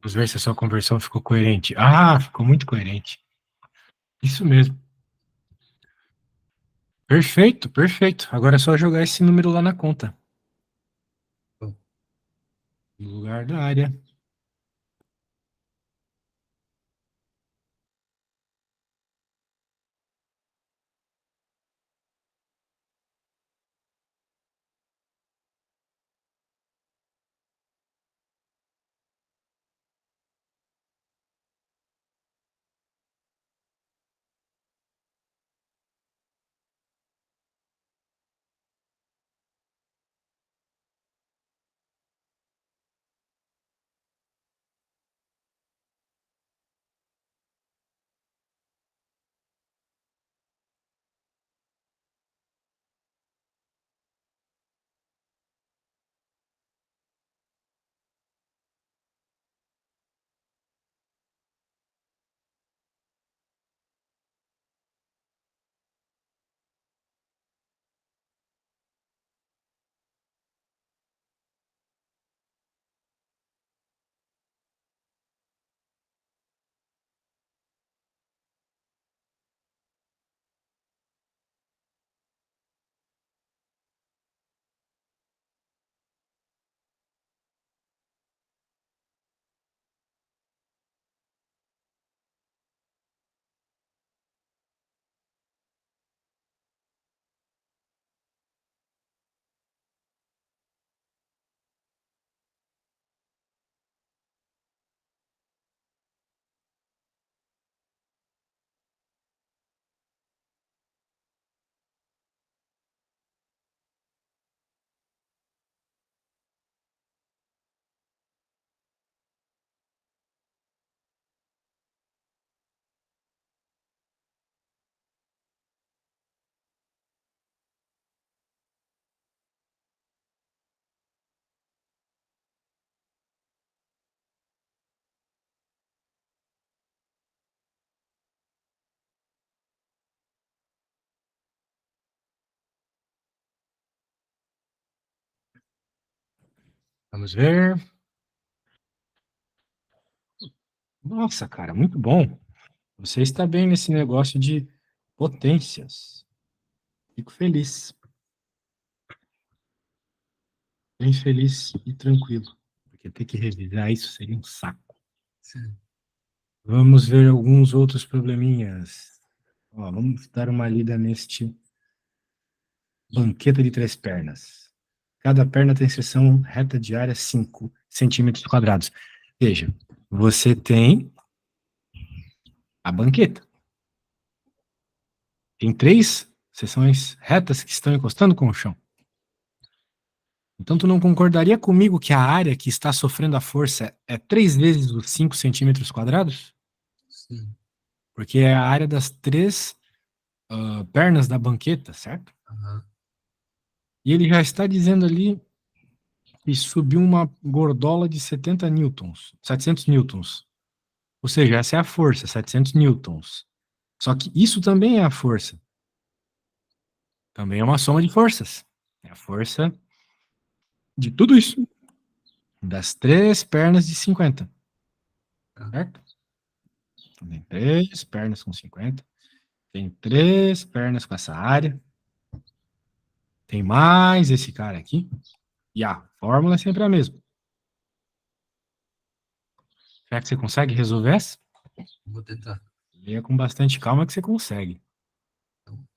Vamos ver se a sua conversão ficou coerente. Ah, ficou muito coerente. Isso mesmo. Perfeito, perfeito. Agora é só jogar esse número lá na conta. No lugar da área. Vamos ver. Nossa, cara, muito bom. Você está bem nesse negócio de potências. Fico feliz. Bem feliz e tranquilo. Porque ter que revisar isso seria um saco. Sim. Vamos ver alguns outros probleminhas. Ó, vamos dar uma lida neste banqueta de 3 pernas. Cada perna tem seção reta de área 5 centímetros quadrados. Veja, você tem a banqueta. Tem 3 seções retas que estão encostando com o chão. Então, tu não concordaria comigo que a área que está sofrendo a força é 3 vezes os 5 centímetros quadrados? Sim. Porque é a área das 3 pernas da banqueta, certo? Aham. E ele já está dizendo ali que subiu uma gordola de 70 newtons, 700 newtons. Ou seja, essa é a força, 700 newtons. Só que isso também é a força. Também é uma soma de forças. É a força de tudo isso. Das 3 pernas de 50. Tá. Certo? Então, tem 3 pernas com 50. Tem 3 pernas com essa área. Tem mais esse cara aqui. E a fórmula é sempre a mesma. Será que você consegue resolver essa? Vou tentar. Leia com bastante calma que você consegue. Então,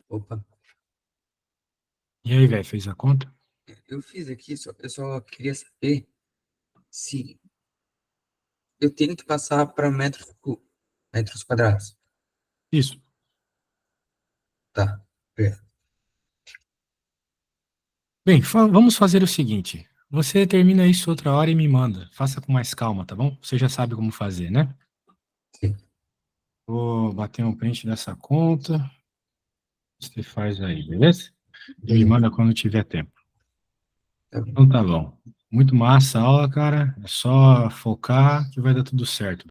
Opa, E aí, velho, fez a conta? eu fiz aqui, eu só queria saber se eu tenho que passar para metros quadrados. Isso. Tá, perfeito. Bem, vamos fazer o seguinte. Você termina isso outra hora e me manda. Faça com mais calma, tá bom? Você já sabe como fazer, né? Sim, Vou bater um print dessa conta. Você faz aí, beleza? E me beleza. manda quando tiver tempo. Tá bom. Então tá bom. Muito massa a aula, cara. É só focar que vai dar tudo certo.